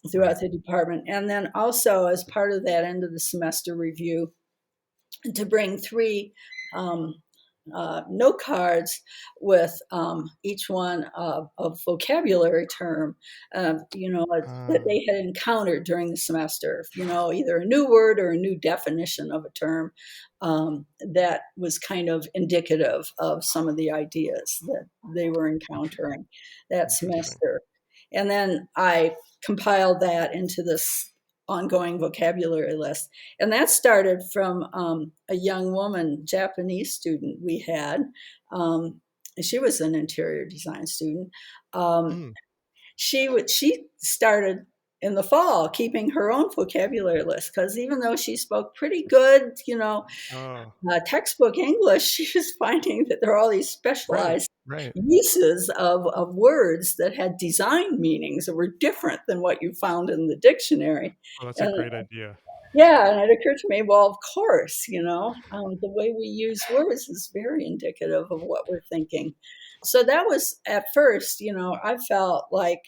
Right. throughout the department. And then also, as part of that end of the semester review, to bring 3 um, note cards with, each one a vocabulary term, that Ah, they had encountered during the semester. Either a new word or a new definition of a term, that was kind of indicative of some of the ideas that they were encountering that interesting. semester. And then I compiled that into this ongoing vocabulary list. And that started from, a young woman, Japanese student we had. Um, she was an interior design student. Um, Mm. she started in the fall keeping her own vocabulary list, because even though she spoke pretty good, Oh, textbook English, she was finding that there are all these right. specialized Right. uses of words that had design meanings that were different than what you found in the dictionary. Oh, that's a And great idea. yeah, and it occurred to me, well, of course, the way we use words is very indicative of what we're thinking. So that was, at first, I felt like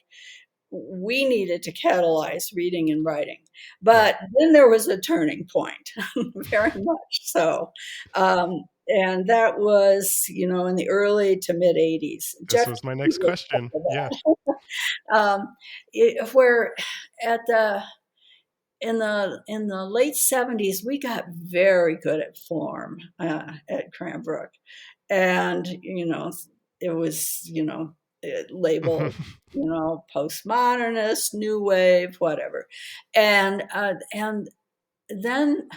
we needed to catalyze reading and writing. Yeah. But then there was a turning point, very much so. And that was, in the early to mid 80s. This Jeff was my Kennedy next was part question. of Yeah. that. Where at the in the late 70s, we got very good at form at Cranbrook, and it was labeled postmodernist, new wave, whatever, and then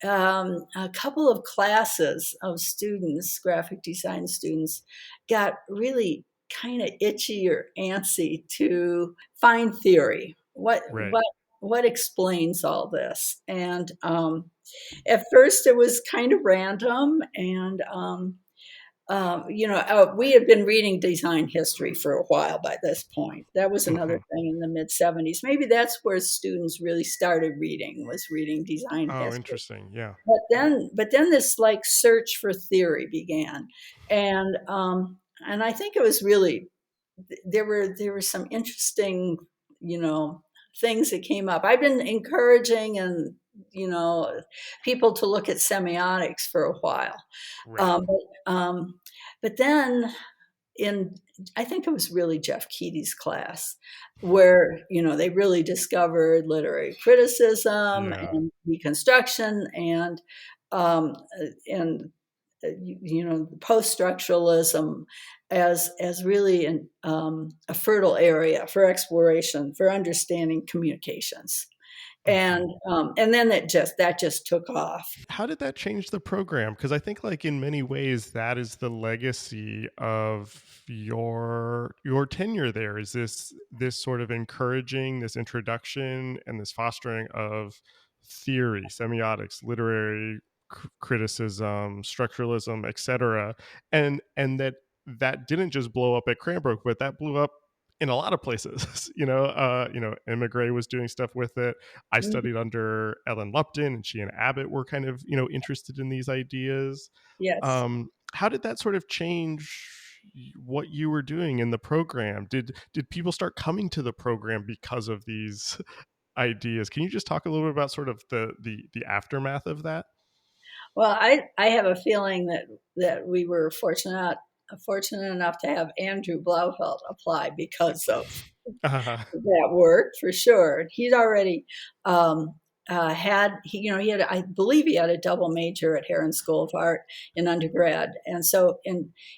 a couple of classes of students, graphic design students, got really kind of itchy or antsy to find theory. Right. What explains all this? And at first, it was kind of random, and we had been reading design history for a while by this point. That was another Mhm. thing in the mid 70s. Maybe that's where students really started reading, was reading design Oh, history. interesting. Yeah. But then this like search for theory began, and I think it was really there were some interesting you know things that came up. I've been encouraging and people to look at semiotics for a while, Right. but then in I think it was really Jeff Keaty's class where they really discovered literary criticism Yeah. and deconstruction um, and post-structuralism as really a fertile area for exploration for understanding communications, Mhm. and then that just took off. How did that change the program? Because I think, like, in many ways, that is the legacy of your tenure there. Is this sort of encouraging, this introduction, and this fostering of theory, semiotics, literary criticism, structuralism, etc., and that didn't just blow up at Cranbrook, but that blew up in a lot of places. Emigre was doing stuff with it. I Mhm. studied under Ellen Lupton, and she and Abbott were kind of, interested in these ideas. Yes. How did that sort of change what you were doing in the program? Did people start coming to the program because of these ideas? Can you just talk a little bit about sort of the aftermath of that? Well, I have a feeling that we were fortunate enough to have Andrew Blaufeld apply because of that work, for sure. He'd already he had, I believe he had a double major at Heron School of Art in undergrad, and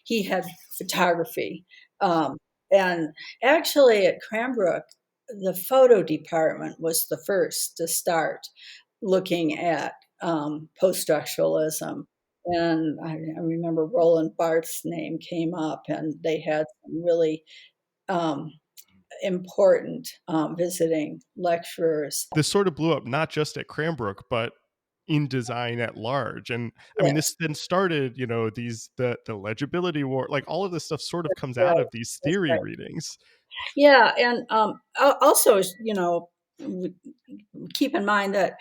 he had photography. Um, and actually, at Cranbrook, the photo department was the first to start looking at post-structuralism. And I remember Roland Barth's name came up, and they had some really um, important visiting lecturers. This sort of blew up not just at Cranbrook, but in design at large. And I mean, Yes, this then started, these the legibility war, like all of this stuff sort of that's comes out right. of these That's theory right. readings. Yeah, and also, w- keep in mind that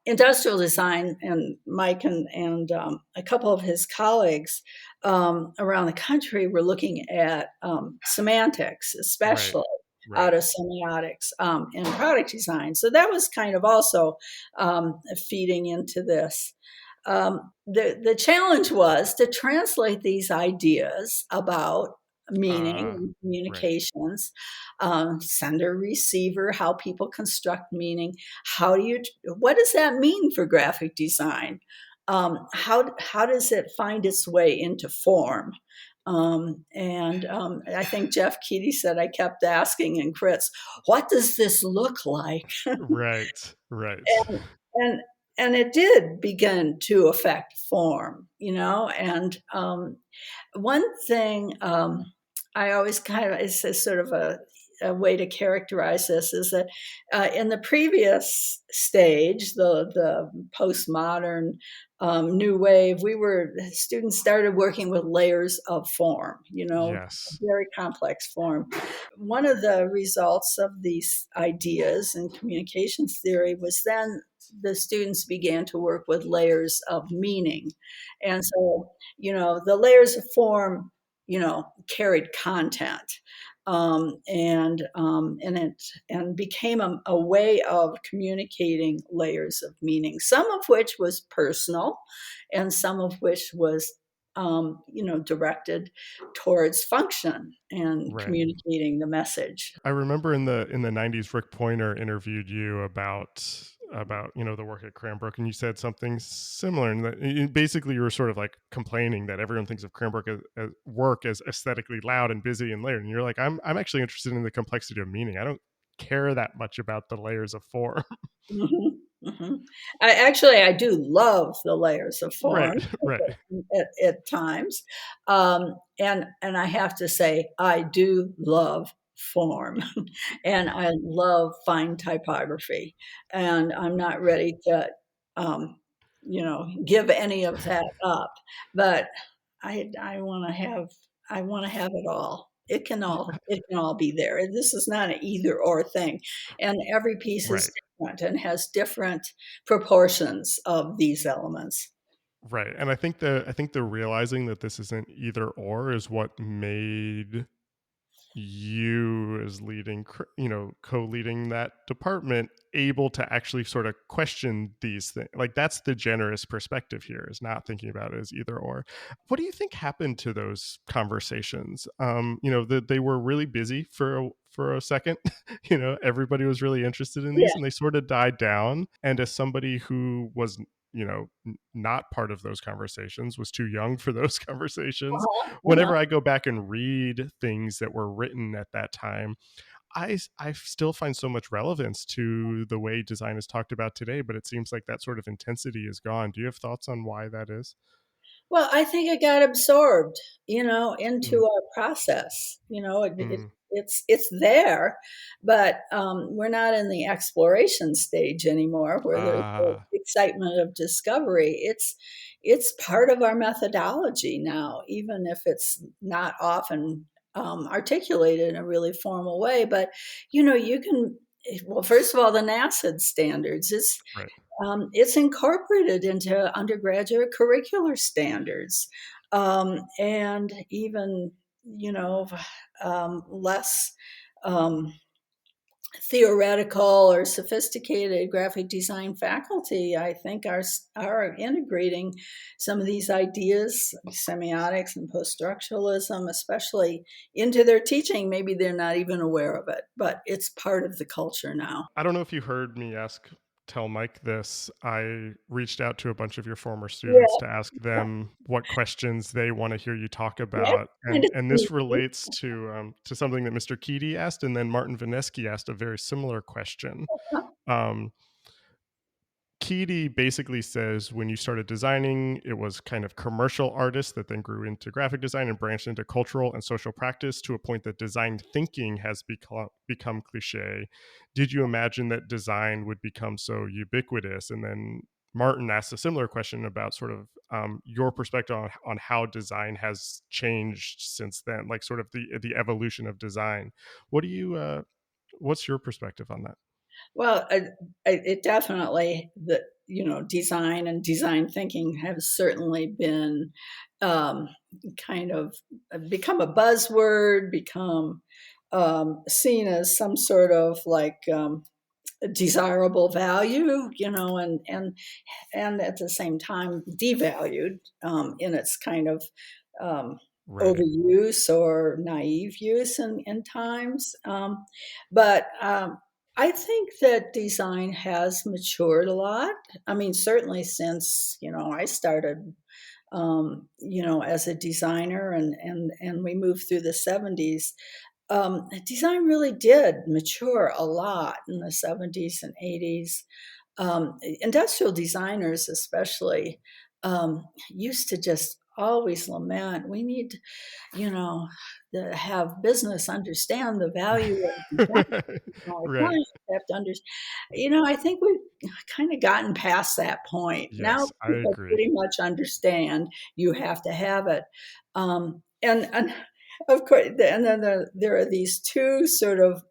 industrial design and Mike and a couple of his colleagues around the country were looking at semantics, Right. especially Right. out of semiotics in product design. So that was kind of also feeding into this. The challenge was to translate these ideas about meaning and Right. communications, sender receiver, how people construct meaning. What does that mean for graphic design? How does it find its way into form? And I think Jeff Keaty said, I kept asking in crits, what does this look like? Right. Right. and and it did begin to affect form, and one thing I always kind of, it's a sort of a way to characterize this, is that in the previous stage, the postmodern new wave, students started working with layers of form, Yes. very complex form. One of the results of these ideas in communications theory was then the students began to work with layers of meaning. And so, the layers of form, carried content. And became a way of communicating layers of meaning, some of which was personal and some of which was directed towards function and Right. communicating the message. I remember in the 90s, Rick Poynter interviewed you about the work at Cranbrook, and you said something similar. And that basically you were sort of like complaining that everyone thinks of Cranbrook as work as aesthetically loud and busy and layered. And you're like, I'm actually interested in the complexity of meaning. I don't care that much about the layers of form. Mhm, mhm. I do love the layers of Right, form right, at times, and I have to say, I do love form, and I love fine typography, and I'm not ready to, give any of that up, but I wanna have it all. It can all be there. This is not an either/or thing, and every piece is right. different and has different proportions of these elements. Right. And I think the realizing that this isn't either or is what made you as co-leading that department able to actually sort of question these things. Like that's the generous perspective here, is not thinking about it as either or. What do you think happened to those conversations? That they were really busy for a second. Everybody was really interested in these, Yeah. and they sort of died down. And as somebody who was not part of those conversations, was too young for those conversations, Uh-huh, uh-huh. whenever I go back and read things that were written at that time, I still find so much relevance to the way design is talked about today, but it seems like that sort of intensity is gone. Do you have thoughts on why that is? Well, I think it got absorbed, Mm, into our process. mm, It's there, but we're not in the exploration stage anymore, where there's the ah, excitement of discovery. It's part of our methodology now, even if it's not often articulated in a really formal way. But you can. Well, first of all, the NASID standards. right. It's incorporated into undergraduate curricular standards, and even less um, theoretical or sophisticated graphic design faculty, I think, are integrating some of these ideas, semiotics and post-structuralism, especially into their teaching. Maybe they're not even aware of it, but it's part of the culture now. I don't know if you heard me tell Mike this. I reached out to a bunch of your former students Yeah, to ask them what questions they want to hear you talk that's about, kind of and this sneaky. relates to something that Mr. Keedy asked, and then Martin Vanesky asked a very similar question. Um, Keedy basically says when you started designing, it was kind of commercial artists that then grew into graphic design and branched into cultural and social practice to a point that design thinking has become cliche. Did you imagine that design would become so ubiquitous? And then Martin asked a similar question about sort of your perspective on how design has changed since then, like sort of the evolution of design. What do you what's your perspective on that? Well, it definitely design and design thinking have certainly been um, kind of become a buzzword, become seen as some sort of like a desirable value, and at the same time devalued in its kind of um, Right. overuse or naive use in times. But I think that design has matured a lot. I mean, certainly since I started, as a designer, and we moved through the '70s. Design really did mature a lot in the '70s and '80s. Industrial designers, especially, used to just always lament, we need, you know, to have business understand the value of design. Our Right. clients have to understand. I think we've kind of gotten past that point. Now Yes, I people agree. pretty much understand you have to have it. And of course, and then there are these two sort of,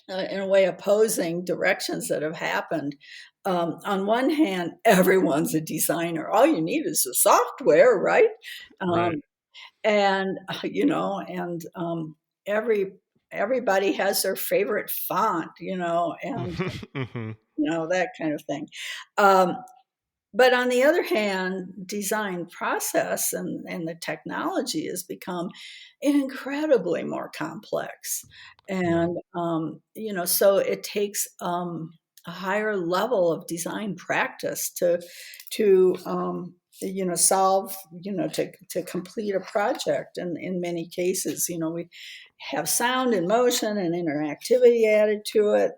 in a way, opposing directions that have happened. On one hand, everyone's a designer. All you need is the software, right? Right. Um, and everybody has their favorite font, and Mhm. that kind of thing. Um, but on the other hand, design process and the technology has become incredibly more complex. Right. And, so it takes a higher level of design practice to solve, to complete a project. And in many cases, we have sound and motion and interactivity added to it.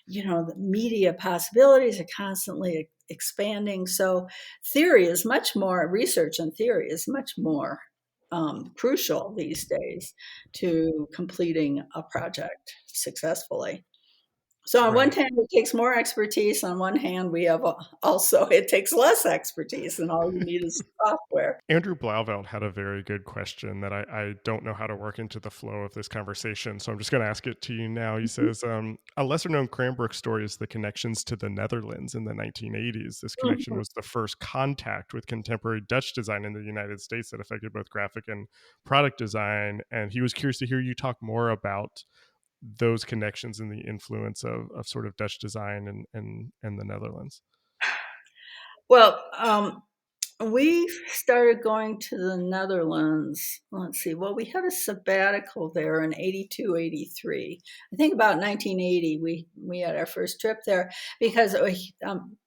The media possibilities are constantly expanding. So research and theory is much more crucial these days to completing a project successfully. So on one Right. hand, it takes more expertise. On one hand, we have also, it takes less expertise, and all you need is software. Andrew Blauvelt had a very good question that I don't know how to work into the flow of this conversation, so I'm just going to ask it to you now. He says, a lesser known Cranbrook story is the connections to the Netherlands in the 1980s. This connection Mhm. was the first contact with contemporary Dutch design in the United States that affected both graphic and product design. And he was curious to hear you talk more about those connections and the influence of sort of Dutch design and the Netherlands. Well, we started going to the Netherlands. Let's see. Well, we had a sabbatical there in 82, 83. I think about 1980, we had our first trip there because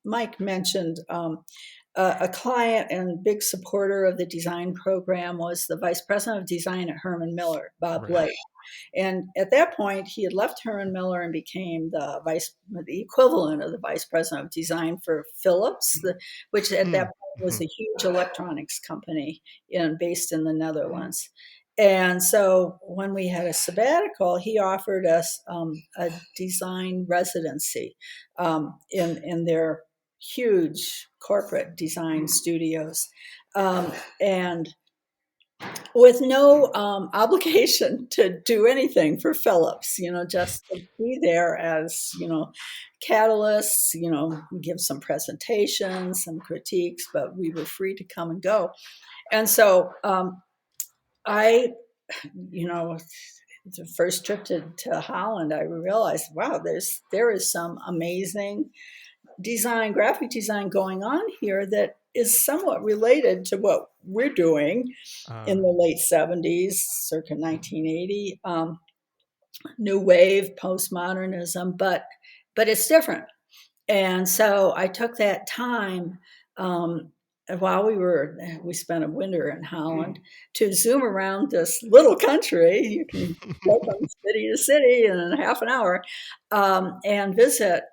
Mike mentioned a client and big supporter of the design program was the vice president of design at Herman Miller, Bob Right. Blake. And at that point, he had left Herman Miller and became the equivalent of the vice president of design for Philips, which at that point was Mm-hmm. a huge electronics company based in the Netherlands. And so when we had a sabbatical, he offered us a design residency in their huge corporate design studios. And with no obligation to do anything for Phillips, just to be there as, catalysts, give some presentations, some critiques, but we were free to come and go. And so I, you know, the first trip to Holland, I realized, wow, there is some amazing graphic design going on here that is somewhat related to what we're doing in Uh, the late 70s, circa 1980, new wave, postmodernism, but it's different. And so I took that time while we spent a winter in Holland to zoom around this little country. You can go from city to city in half an hour and visit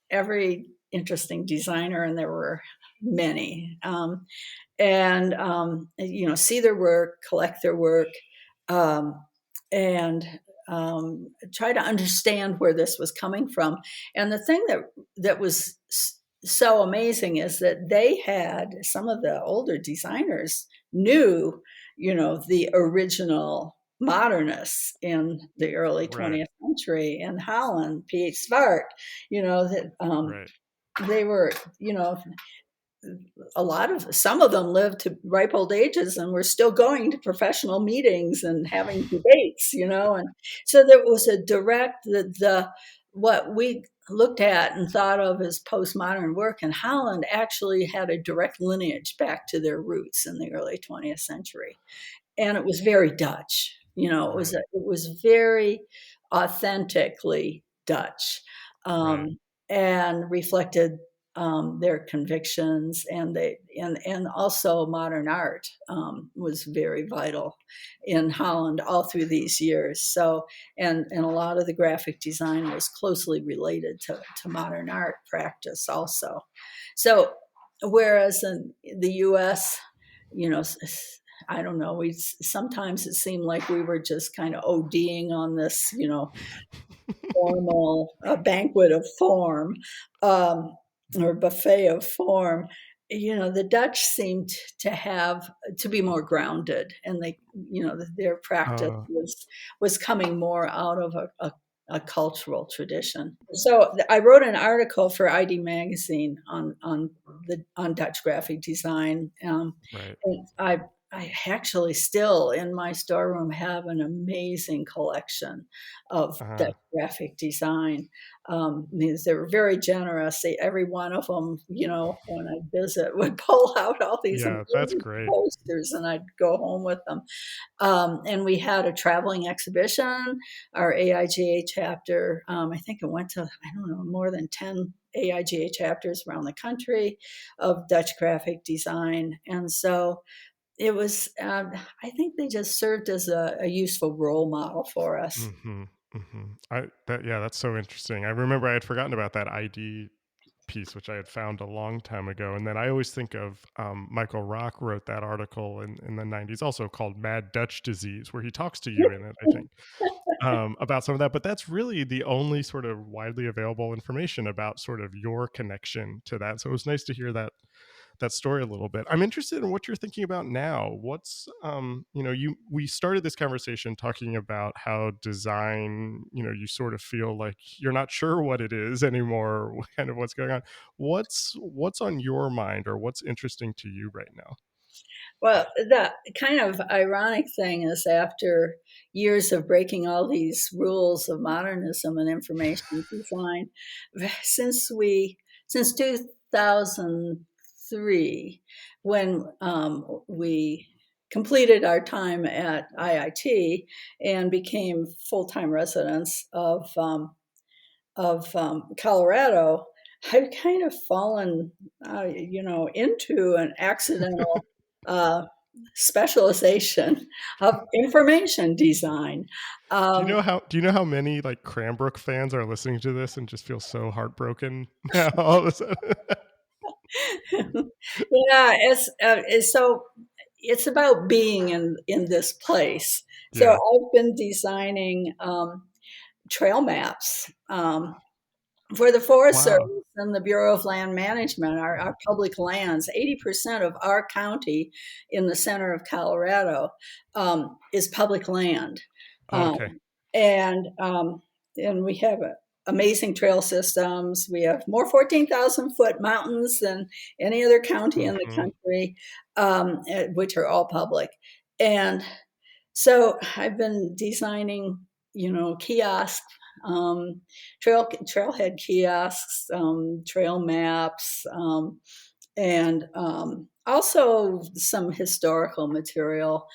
every interesting designer, and there were many. See their work, collect their work, um, and try to understand where this was coming from. And the thing that was so amazing is that they had some of the older designers knew, the original modernists in the early right. 20th century in Holland, P.H. Svart, that Right. they were, some of them lived to ripe old ages and were still going to professional meetings and having debates, and so there was a direct what we looked at and thought of as postmodern work in Holland actually had a direct lineage back to their roots in the early 20th century, and it was very Dutch. Right. It was very authentically Dutch, Right. um, and reflected their convictions, and also modern art was very vital in Holland all through these years. So, and a lot of the graphic design was closely related to modern art practice also. So, whereas in the U.S., you know, I don't know. Sometimes it seemed like we were just kind of ODing on this, formal banquet of form, um, or buffet of form. The Dutch seemed to be more grounded, and their practice Uh, was coming more out of a cultural tradition. So I wrote an article for ID Magazine on Dutch graphic design. right. And I I actually still in my storeroom have an amazing collection of Uh, Dutch graphic design. Means they were very generous. Every one of them, when I visit, would pull out all these yeah, that's amazing great. posters, and I'd go home with them. And we had a traveling exhibition. Our AIGA chapter, I think it went to, I don't know, more than 10 AIGA chapters around the country of Dutch graphic design. And so it was, I think they just served as a useful role model for us. Mm-hmm. Mm-hmm. Yeah, that's so interesting. I remember I had forgotten about that ID piece, which I had found a long time ago. And then I always think of Michael Rock wrote that article in the 90s, also called Mad Dutch Disease, where he talks to you in it, I think, about some of that. But that's really the only sort of widely available information about sort of your connection to that. So it was nice to hear that story a little bit. I'm interested in what you're thinking about now. What's we started this conversation talking about how design, you sort of feel like you're not sure what it is anymore, kind of what's going on. What's on your mind, or what's interesting to you right now? Well, the kind of ironic thing is after years of breaking all these rules of modernism and information design, since 2003, when we completed our time at IIT and became full-time residents of Colorado, I've kind of fallen, into an accidental uh, specialization of information design. Um, Do you know how many like Cranbrook fans are listening to this and just feel so heartbroken now all of a sudden? yeah, it's so it's about being in this place. So Yeah. I've been designing trail maps. For the Forest Wow. Service and the Bureau of Land Management, our public lands, 80% of our county in the center of Colorado is public land. Um, Okay. and, um, and we have amazing trail systems. We have more 14,000-foot mountains than any other county in the Hmm. country, which are all public. And so I've been designing, kiosks, trailhead kiosks, trail maps, and also some historical material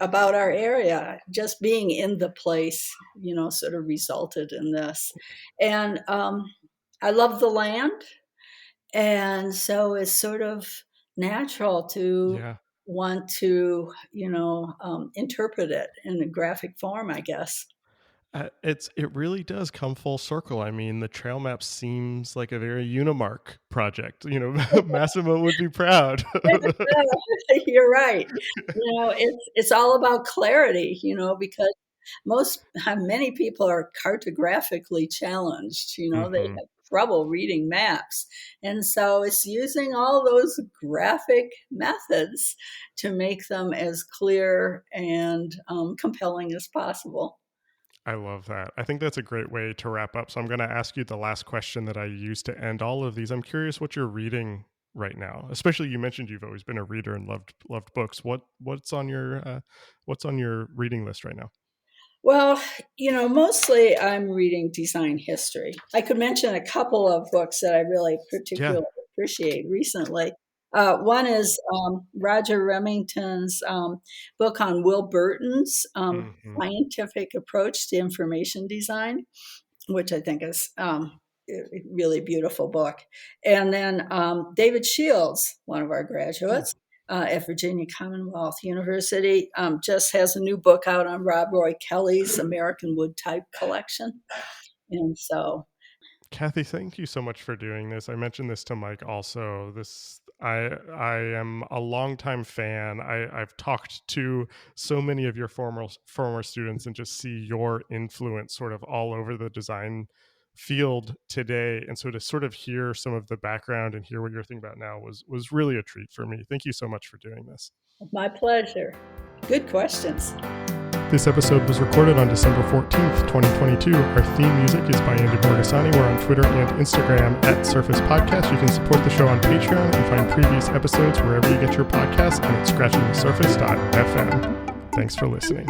about our area. Just being in the place, sort of resulted in this. And I love the land, and so it's sort of natural to Yeah. want to, interpret it in a graphic form, I guess. It really does come full circle. I mean, the trail map seems like a very Unimark project. Massimo would be proud. You're right. It's all about clarity, because many people are cartographically challenged. They Hmm. have trouble reading maps, and so it's using all those graphic methods to make them as clear and compelling as possible. I love that. I think that's a great way to wrap up. So I'm going to ask you the last question that I use to end all of these. I'm curious what you're reading right now. Especially, you mentioned you've always been a reader and loved books. What's on your reading list right now? Well, mostly I'm reading design history. I could mention a couple of books that I really Yeah. particularly appreciate recently. One is Roger Remington's book on Will Burton's Hmm. scientific approach to information design, which I think is a really beautiful book. And then David Shields, one of our Ooh. graduates at Virginia Commonwealth University, just has a new book out on Rob Roy Kelly's American Wood Type Collection. And so, Kathy, thank you so much for doing this. I mentioned this to Mike also. I am a longtime fan. I've talked to so many of your former students and just see your influence sort of all over the design field today. And so to sort of hear some of the background and hear what you're thinking about now was really a treat for me. Thank you so much for doing this. my pleasure. Good questions. This episode was recorded on December 14th, 2022. Our theme music is by Andy Borgasani. We're on Twitter and Instagram at Surface Podcast. You can support the show on Patreon and find previous episodes wherever you get your podcasts and at scratchingthesurface.fm. Thanks for listening.